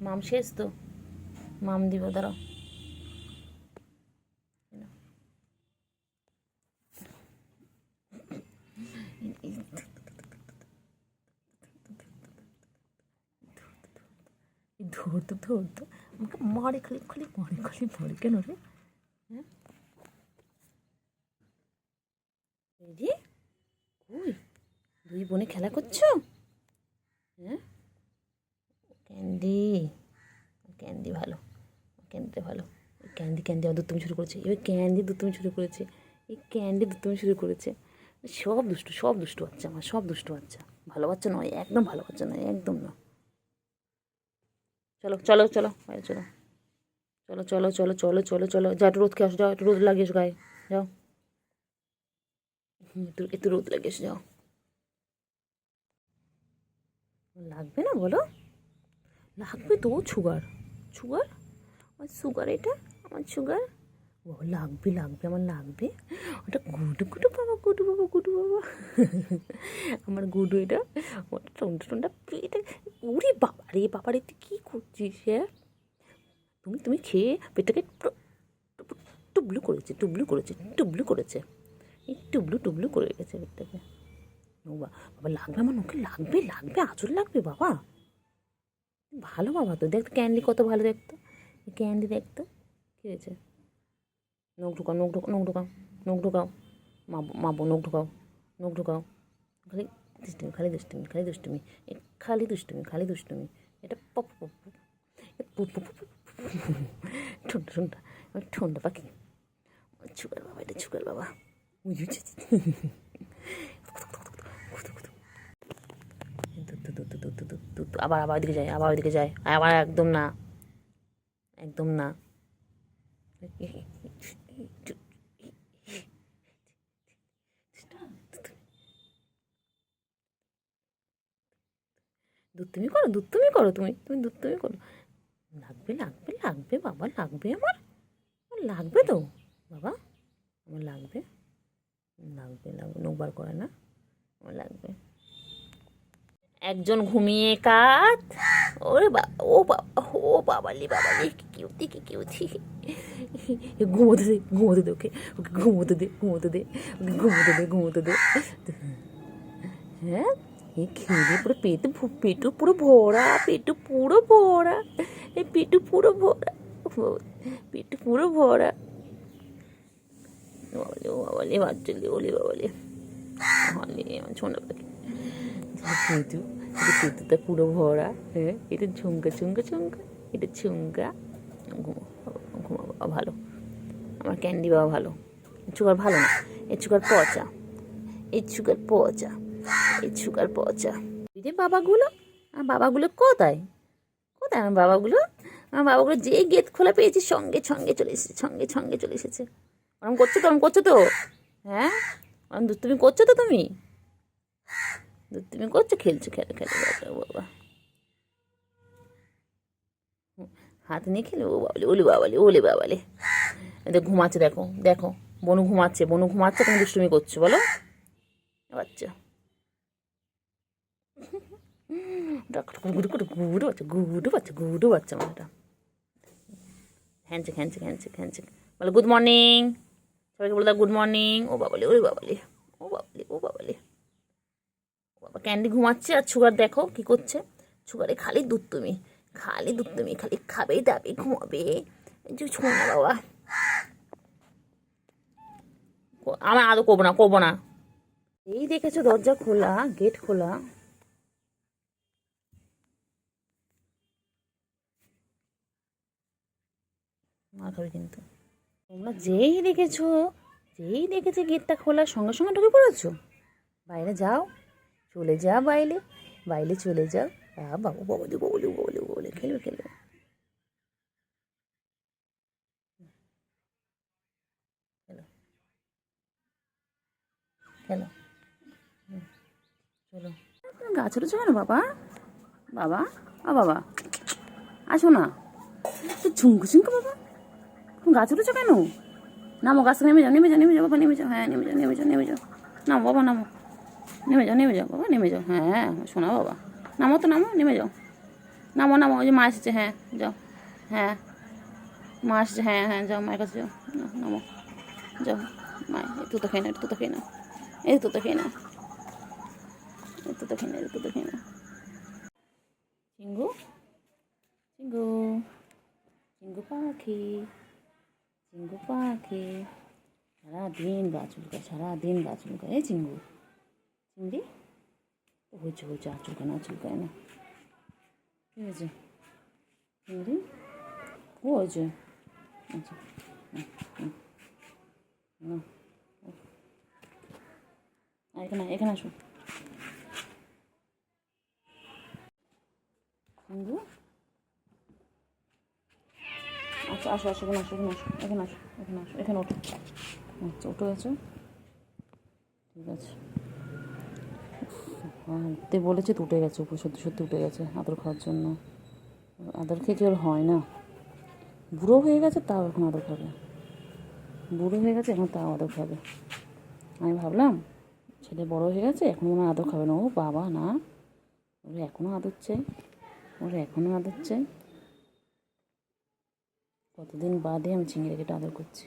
মাম শেষ তো মাম দিব দাঁড়াও ধরতো আমাকে মারে খালি মারে কেন রে হ্যাঁ ওই দুই বোনে খেলা করছো হ্যাঁ ক্যান্ডি ভালো ক্যান্ডিটা ভালো ক্যান্ডি আমার দুধ শুরু করেছে এবার ক্যান্ডি দুধ শুরু করেছে সব দুষ্টু বাচ্চা আমার সব দুষ্টু বাচ্চা ভালো বাচ্চা নয় একদম ভালো বাচ্চা নয় একদম না চলো বাইরে চলো যা একটু রোদ খেয়ে আসো যাও একটু রোদ লাগিয়ে এসো গায়ে যাও একটু রোদ লাগিয়ে এসো যাও লাগবে না বলো লাগবে তো সুগার এটা আমার সুগার ও লাগবে আমার লাগবে ওটা গুডু বাবা আমার গুডু এটা ওটা টোনটা পেটে উড়ি বাবারে তুই কী করছিস হ্যাঁ তুমি খেয়ে পেটটাকে টুবলু করেছে এই টুবলু করে রেখেছে পেটটাকে বাবা লাগবে আমার নোকে লাগবে আঁচল লাগবে বাবা ভালো বাবা তো দেখতো ক্যান্ডি কত ভালো দেখতো ক্যান্ডি দেখতো কী হয়েছে নখ ঢোকাও মাবো নখ ঢোকাও খালি দুষ্টুমি এটা ঠোঁটা পাখি ছুগার বাবা আবার ওইদিকে যায় আবার একদম না দুধ তুমি করো তুমি দুধ তুমি করো লাগবে বাবা লাগবে আমার লাগবে তো বাবা আমার লাগবে নোবার করে না আমার লাগবে একজন ঘুমিয়ে কাত ওরে বাবালি কি কিউতি ঘুমোতে দে ওকে ঘুমোতে দে হ্যাঁ এই খেয়ে পুরো পেটু পুরো ভরা এই পেটু পুরো ভরা বাবালে বাচ্চালে বাবালে আমার ছোনা পাখি পেটুটা পুরো ভরা হ্যাঁ এটা ঝুমকা এটা ঝুমকা ঘুমা ভালো আমার ক্যান্ডি বাবা ভালো সুগার ভালো না এই সুগার পচা এই বাবাগুলো কোথায় আমার বাবাগুলো যে গেট খোলা পেয়েছি সঙ্গে চলে এসেছে ওরম করছো তো হ্যাঁ দুষ্টুমি করছো তো তুমি, দুষ্টুমি করছো, খেলছো, খেলো খেলো বাবা বাবা, হাত নিয়ে খেলে, ও বাবলে, ওলে বাবালে, ওলে বাবালে। এদের ঘুমাচ্ছে, দেখো দেখো, বনু ঘুমাচ্ছে, বনু ঘুমাচ্ছে, তুমি দুষ্টুমি করছো বলো বাচ্চা। গুডু গুডু গুডু বাচ্চা, গুডু বাচ্চা, গুডু বাচ্চা আমার এটা। হ্যান্ডশেক হ্যান্ডশেক হ্যান্ডশেক হ্যান্ডশেক, বলে গুড মর্নিং, সবাইকে বলে দাও গুড মর্নিং। ও বাবালে, ওরে বাবালে, ও বাবালে, ও বাবালে, ও বাবা। ক্যান্ডি ঘুমাচ্ছে, আর সুগার দেখো কি করছে, সুগারে খালি দুধ, তুমি খালি দুধ, তুমি খালি খাবে দাবে ঘুমাবে, ছো না বাবা। আমার আদৌ করবো না, করবো না। এই দেখেছো দরজা খোলা, গেট খোলা, মার খাবে কিন্তু। তোমরা যেই দেখেছো, যেই দেখেছে গেটটা খোলা, সঙ্গে সঙ্গে ঢুকে পড়েছো। বাইরে যাও, চলে যা বাইরে, বাইরে চলে যাও। বাবু বাবলি বলি বলি বলি, খেলবে খেলবে। খেলো খেলো, চলো। গাছ উঠেছো কেন বাবা, বাবা, ও বাবা, আসো না, তো ঝুমকু ঝুমকু বাবা, তুমি গাছ উঠেছো কেন? নামো, গাছ নেমে যাও, নেমে যাও, নেমে যাও বাবা, নেমে যাও, হ্যাঁ নেমে যাও, নেমে যাও, নেমে যাও, নামো বাবা, নামো, নেমে যাও, নেমে যাও বাবা, নেমে যাও, হ্যাঁ শোনা বাবা, নামো তো, নামো, নেমে যাও, নামো নামো, ওই যে মা এসেছে, হ্যাঁ যাও, হ্যাঁ মা এসেছে, হ্যাঁ হ্যাঁ যাও, মায়ের কাছে যাও, নামো, যাও, মায় একটু তো খেয়ে নাও, একটু তো খেয়ে নাও, এই তো খেয়ে নাও, একটু তো খেয়ে নাও, একটু তো খেয়ে নাও। চিঙ্গু, চিঙ্গু, চিঙ্গু পাখি, চিঙ্গু পাখি, সারাদিন গা চুলকায়, সারাদিন গা চুলকায়, এই চিঙ্গু, চিংড়ি, হয়েছে হয়েছে, আর চুলকায় না, চুলকায় না, ঠিক আছে চিংড়ি, ও হয়েছে, আচ্ছা, এখানে এখানে আসো চিঙ্গু, আচ্ছা আসো আসো, এখানে আসো, এখানে আসো, এখানে আসো, এখানে আসো, এখানে ওঠো, আচ্ছা উঠে গেছো, ঠিক আছে। তে বলেছে তো উঠে গেছে, উপর সত্যি সত্যি উঠে গেছে আদর খাওয়ার জন্য। আদর খেয়ে কি ওর হয় না, বুড়ো হয়ে গেছে তাও এখন আদর খাবে, বুড়ো হয়ে গেছে এখন তাও আদর খাবে। আমি ভাবলাম ছেলে বড় হয়ে গেছে এখন মনে হয় আদর খাবে না, ও বাবা না, ওর এখনও আদর চাই, ওর এখনও আদর চাই। কতদিন বাদে আমি চিংড়িকে আদর করছি।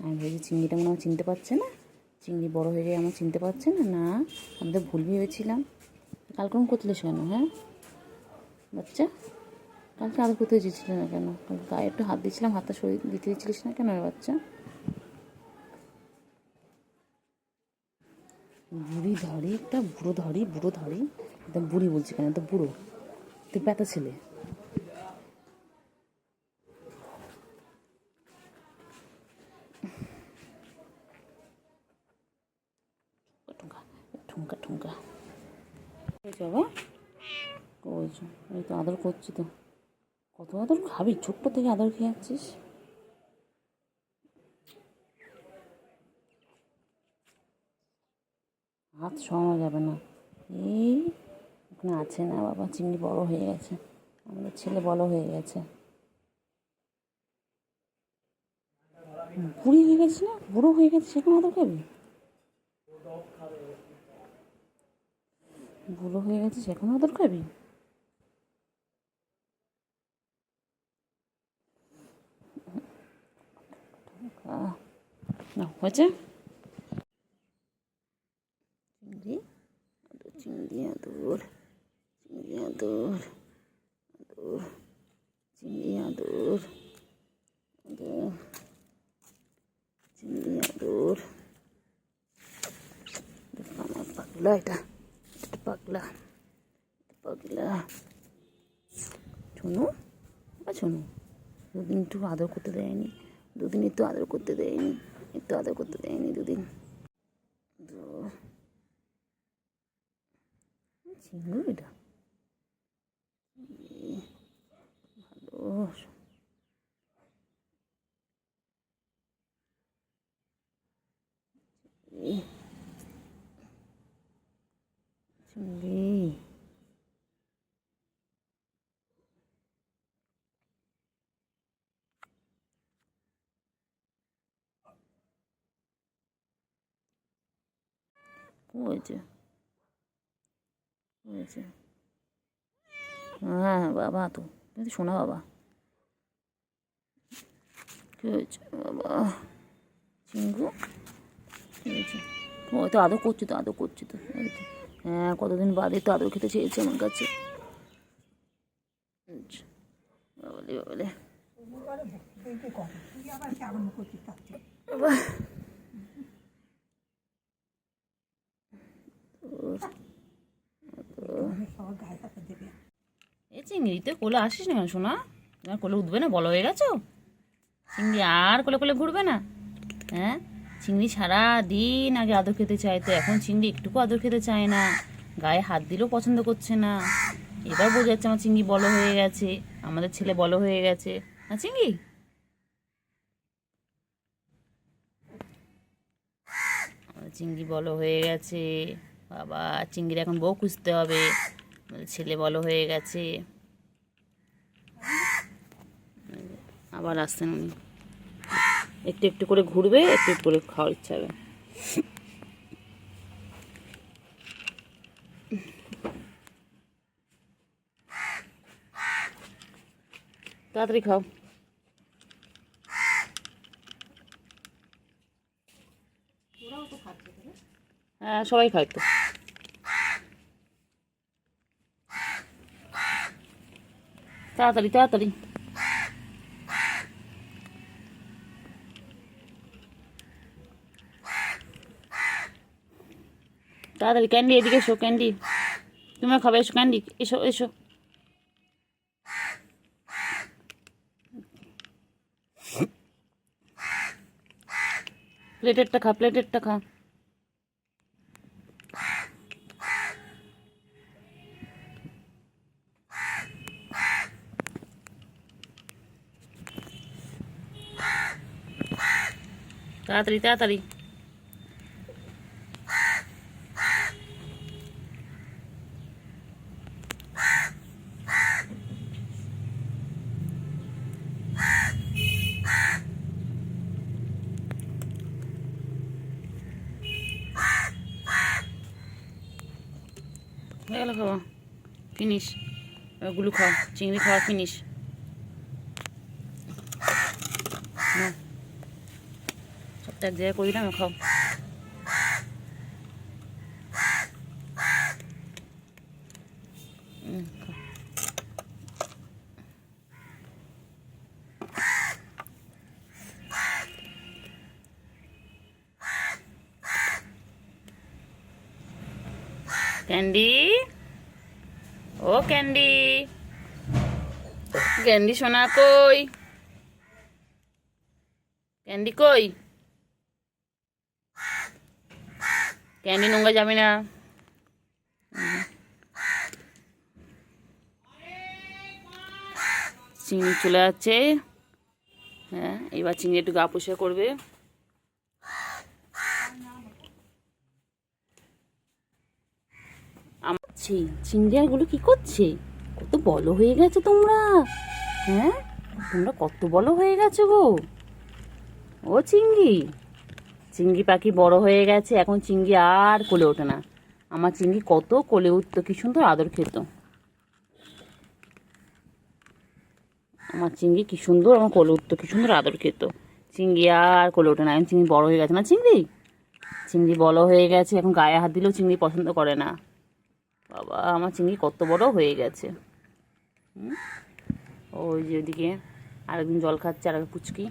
আমি ভেবেছি চিংড়িটা মনে হয় চিনতে পারছে না, চিংড়ি বড় হয়ে গিয়ে আমার চিনতে পারছে না, না আমি তো ভুল ভেবেছিলাম। কালকে আমি করতেলিস কেন, হ্যাঁ বাচ্চা, কালকে আদর করতে দিচ্ছিল না কেন, কালকে গায়ে একটু হাত দিয়েছিলাম, হাতটা সরিয়ে দিতে দিচ্ছিলিস না কেন রে বাচ্চা? বুড়ি ধরি একটা, বুড়ো ধরি, বুড়ো ধরি, একদম বুড়ি বলছি কেন, তো বুড়ো, তুই পেতা ছেলে। ঠুঙ্কা ঠুঙ্কা ঠুঙ্কা বাবা, করেছো, এই তো আদর করছি তো, কত আদর খাবি, ছোট্ট থেকে আদর খেয়ে যাচ্ছিস। হাত সরানো যাবে না, এই ওখানে আছে না বাবা, চিংড়ি বড় হয়ে গেছে, আমাদের ছেলে বড় হয়ে গেছে, বুড়ি হয়ে গেছে না, বুড়ো হয়ে গেছে, সেখানে আদর খাবি, বুড়ো হয়ে গেছে সেখানে আদর খাবি। না হয়েছে, চিংড়ি আদর, চিংড়ি আদর, চিংড়ি আদর, আদর, চিংড়ি আদর, আদর, চিংড়ি আদর, আমার পাগলা, এটা এটা পাগলা, পাগলা শোনো বা শোনো, দুদিন একটু আদর করতে দেয়নি, দুদিন একটু আদর করতে দেয়নি, একটু আদর করতে দেয়নি দুদিন, চিংড়ি এটা ভালো, হয়েছে হয়েছে হ্যাঁ বাবা, তো তুমি তো শোনা বাবা, কী হয়েছে বাবা চিঙ্গু, কী হয়েছে? ও তো আদর করছি তো, আদর করছি তো, এই তো। হ্যাঁ, কতদিন বাদে তো আদর খেতে চেয়েছে আমার কাছে। বাবালে বাবালে বাবা। এ চিংড়ি, তুই কোলে আসিস না কেন শোনা? তোমার কোলে উঠবে না, বলো হয়ে গেছো? চিংড়ি আর কোলে কোলে ঘুরবে না? হ্যাঁ, চিংড়ি সারা দিন আগে আদর খেতে চাইতো, এখন চিংড়ি একটুকু আদর খেতে চায় না, গায়ে হাত দিলেও পছন্দ করছে না। এবার বোঝা যাচ্ছে আমার চিংড়ি বড় হয়ে গেছে, আমাদের ছেলে বড় হয়ে গেছে। না চিংড়ি, আমাদের চিংড়ি বড় হয়ে গেছে বাবা। চিংড়ির এখন বউ খুঁজতে হবে, আমাদের ছেলে বড় হয়ে গেছে। আবার আসছেন উনি, একটু একটু করে ঘুরবে, একটু একটু করে খাওয়ার ইচ্ছা হবে। তাড়াতাড়ি খাও। হ্যাঁ, সবাই খায় তো। তাড়াতাড়ি তাড়াতাড়ি। তাড়াতাড়ি ক্যান্ডি, এদিকে এসো ক্যান্ডি, তুমিও খাবে, এসো ক্যান্ডি, এসো এসো। প্লেটেরটা খা, প্লেটেরটা খা। তাড়াতাড়ি তাড়াতাড়ি। হয়ে গেল খাওয়া, ফিনিশ। ওগুলো খাও, চিংড়ি খাওয়া ফিনিশ। সবটা এক জায়গায় করি না, খাও। ক্যান্ডি, ও ক্যান্ডি, ক্যান্ডি সোনা কই? ক্যান্ডি কই? ক্যান্ডি নোংরা যাবে না। চিংড়ি চলে যাচ্ছে। হ্যাঁ, এবার চিংড়ি একটু গা পরিষ্কার করবে। চিংড়িয়াগুলো কি করছে? কত বড় হয়ে গেছে তোমরা, হ্যাঁ তোমরা কত বড় হয়ে গেছো গো। ও চিংড়ি, চিংড়ি পাখি বড় হয়ে গেছে, এখন চিংড়ি আর কোলে ওঠে না। আমার চিংড়ি কত কোলে উঠতো, কি সুন্দর আদর খেত। আমার চিংড়ি কি সুন্দর আমার কোলে উঠতো, কি সুন্দর আদর খেত। চিংড়ি আর কোলে ওঠে না, এখন চিংড়ি বড় হয়ে গেছে না চিংড়ি। চিংড়ি বড় হয়ে গেছে, এখন গায়ে হাত দিলেও চিংড়ি পছন্দ করে না। বাবা, আমার চিংড়ি কত বড় হয়ে গেছে। ওই যে ওইদিকে আরেকদিন জল খাচ্ছে, আর পুচকি।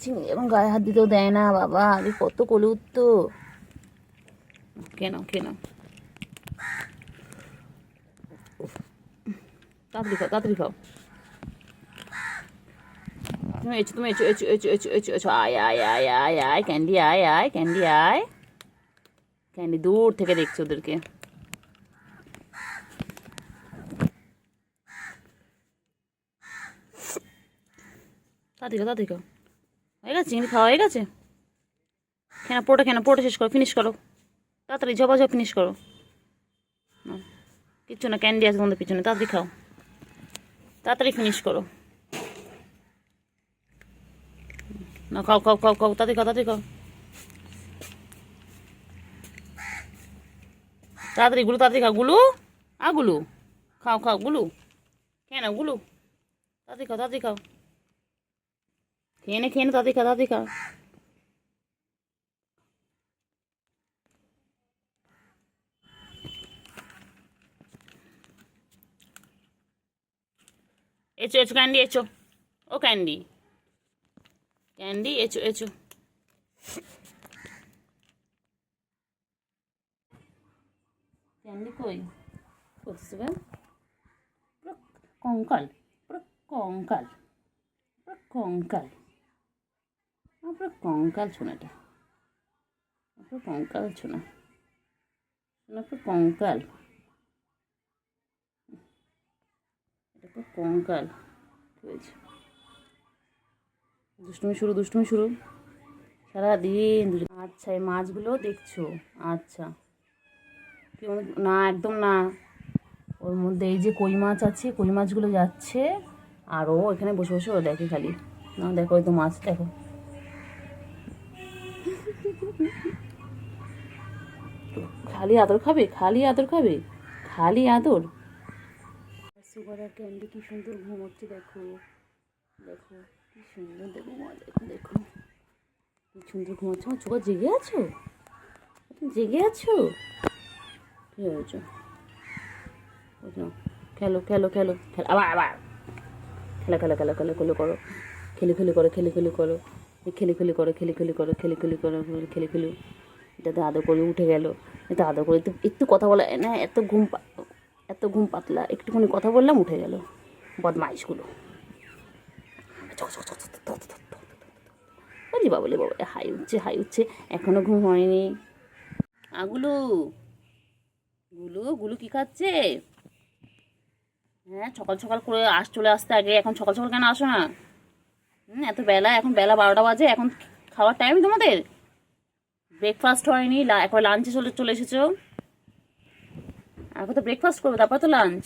চিংড়ি এখন গায়ে হাত দিতেও দেয় না বাবা, আগে কত কোলে উঠতো। কেন কেন, তাড়াতাড়ি খাও, তাড়াতাড়ি খাও। তুমি এসো, তুমি এসো এসো এসো এসো এসো এসো, আয় আয় আয় আয় আয় ক্যান্ডি, আয় আয় ক্যান্ডি, আয় ক্যান্ডি। দূর থেকে দেখছো ওদেরকে। তাড়াতাড়ি খাও, তাড়াতাড়ি খাও। হয়ে গেছে চিংড়ি খাওয়া হয়ে গেছে। কেন পোটা, কেন পোটা শেষ করো, ফিনিশ করো তাড়াতাড়ি, ঝপা ঝপ ফিনিশ করো। কিচ্ছু না, ক্যান্ডি আছে তোমাদের পিছনে, তাড়াতাড়ি খাও, তাড়াতাড়ি ফিনিশ করো। না খাও খাও খাও খাও, তাড়াতাড়ি খাও, তাড়াতাড়ি খাও। তাড়াতাড়ি গুলো, তাড়াতাড়ি খাও গুলো। গুলো খাও, খাও গুলো, খেয়ে নাও গুলো, তাড়াতাড়ি খাও, তাড়াতাড়ি খাও, খেয়ে নে, খেয়ে নে, তাড়াতাড়ি খাও, তাড়াতাড়ি খাও। এচো এচো ক্যান্ডি, এচো, ও ক্যান্ডি, ক্যান্ডি এচো এচো। ক্যান্ডি কই করছিস বে? পুরো কঙ্কাল, পুরো কঙ্কাল, পুরো কঙ্কাল, পুরো কঙ্কাল ছোনাটা, পুরো কঙ্কাল ছোনা, শোনা পুরো কঙ্কাল, এটা পুরো কঙ্কাল। কি হয়েছে? দুষ্টুমি শুরু, দুষ্টুমি শুরু, সারাদিন। আচ্ছা এই মাছগুলো দেখছো? আচ্ছা কি না, একদম না। ওর মধ্যে এই যে কই মাছ আছে, কই মাছগুলো যাচ্ছে, আর ও এখানে বসে বসে ও দেখে খালি। না দেখো, ওই তো মাছ দেখো। খালি আদর খাবে, খালি আদর খাবে, খালি আদর। সুগার আর ক্যান্ডি কি সুন্দর ঘুমোচ্ছে, দেখো দেখো কি সুন্দর, দেখো মা, দেখো দেখো কি সুন্দর ঘুমাচ্ছে। আমার সুগার জেগে আছো? তুমি জেগে আছো? কি হয়েছে? খেলো খেলো খেলো খেলো, আবার আবার খেলা খেলা খেলা খেলা খেলো করো, খেলে খেলে করো, খেলে খেলে করো, খেলে খেলে করো, খেলে খেলে করো, খেলে খেলে করো, খেলে খেলে। এটাতে আদর করে উঠে গেল, এটা আদর করে একটু একটু কথা বলা না, এত ঘুম পাতলা, একটুখানি কথা বললাম উঠে গেল। বদমাইশগুলো। বলি বাবলে বাবা, হাই উঠছে, হাই উঠছে, এখনো ঘুম হয়নি। গুলু গুলু গুলু কি খাচ্ছে? হ্যাঁ সকাল সকাল করে চলে আসতে আগে, এখন সকাল সকাল কেন আসো না? এত বেলা, এখন বেলা 12টা বাজে, এখন খাওয়ার টাইম তোমাদের? ব্রেকফাস্ট হয়নি, এখন লাঞ্চে চলে এসেছো। এখন তো ব্রেকফাস্ট করবে, তারপর তো লাঞ্চ।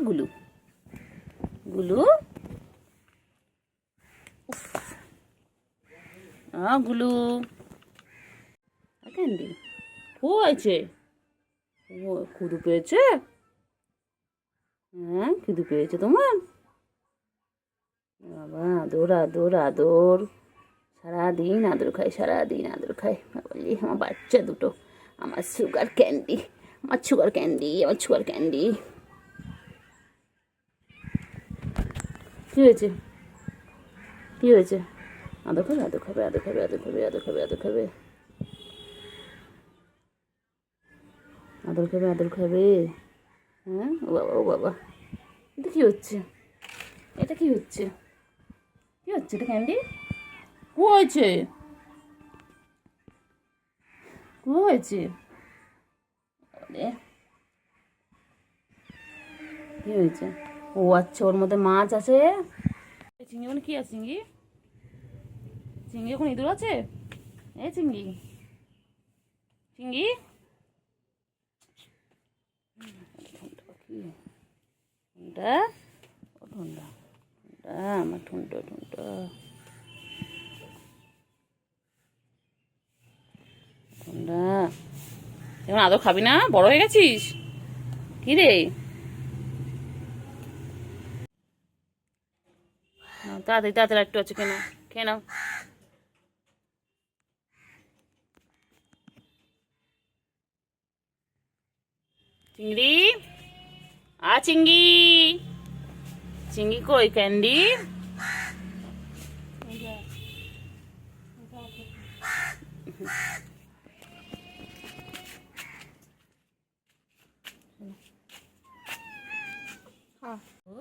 গুলু গুলু গুলু ক্যান্ডি ও আছে, ও ক্ষুদু পেয়েছে? হ্যাঁ ক্ষুদু পেয়েছে তোমার? বাবা আদর আদর আদর, সারাদিন আদর খাই, সারাদিন আদর খাই। বলি আমার বাচ্চা দুটো, আমার সুগার ক্যান্ডি, আমার সুগার ক্যান্ডি, আমার সুগার ক্যান্ডি। কী হয়েছে? কী হয়েছে? আদর খাবে, আদর খাবে, আদর খাবে, আদর খাবে, আদর খাবে, আদর খাবে, আদর খাবে, আদর খাবে। হ্যাঁ ও বাবা, ও বাবা, এটা কী হচ্ছে? এটা কি হচ্ছে? কি হচ্ছে এটা ক্যান্ডি? কী হয়েছে? কী হয়েছে? কি হয়েছে? ও আচ্ছা, ওর মধ্যে মাছ আছে। চিংড়ি ওখানে কি আছে? চিংড়ি, চিংড়ি ওখানে ইঁদুর আছে? এই চিংড়ি, চিংড়ি ঠুনটা, ও ঠুনটা, ঠুনটা আমার ঠুনটা, ঠুনটা ঠুনটা। এখন আদর খাবি না? বড় হয়ে গেছিস? কি রে? তাড়াতাড়ি তাড়াতাড়ি একটু আছে, কেন খেয়ে নাও। চিংড়ি চিংড়ি, চিংড়ি কই ক্যান্ডি?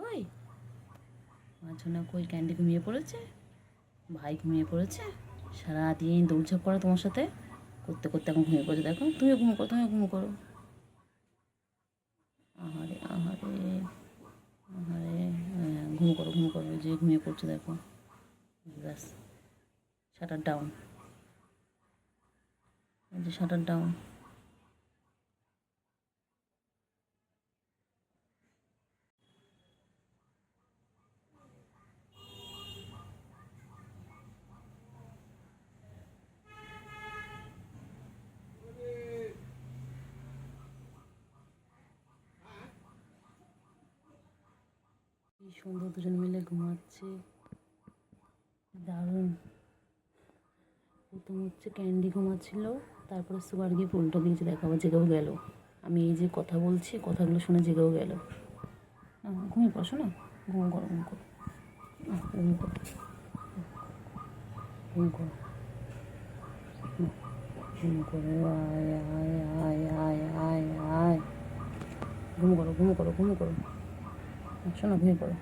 ওই মাঝখানে কই ক্যান্ডি ঘুমিয়ে পড়েছে, ভাই ঘুমিয়ে পড়েছে, সারাদিন দৌড়ঝাঁপ করে তোমার সাথে করতে করতে এখন ঘুমিয়ে পড়েছে। দেখো তুমিও ঘুম করো, তুমিও ঘুম করো। আহারে আহারে আহারে, ঘুম করো, ঘুম করো, যে ঘুমিয়ে পড়ছে দেখো। ব্যাস, শাটার ডাউন, যে শাটার ডাউন। সুন্দর দুজন মিলে ঘুমাচ্ছে, দারুণ। প্রথম হচ্ছে ক্যান্ডি ঘুমাচ্ছিল, তারপরে সুগার গিয়ে উল্টো দিয়েছে, দেখাবো জেগেও গেল। আমি এই যে কথা বলছি, কথাগুলো শুনে জেগেও গেল। ঘুমিয়ে পড়ো না, ঘুম করো, ঘুম করো, ঘুম করো, ঘুম করো, ঘুম করো, আয় আয় আয় আয় আয় আয়, ঘুম করো, ঘুম করো, ঘুম করো, শোনো, ঘুমিয়ে পড়ো।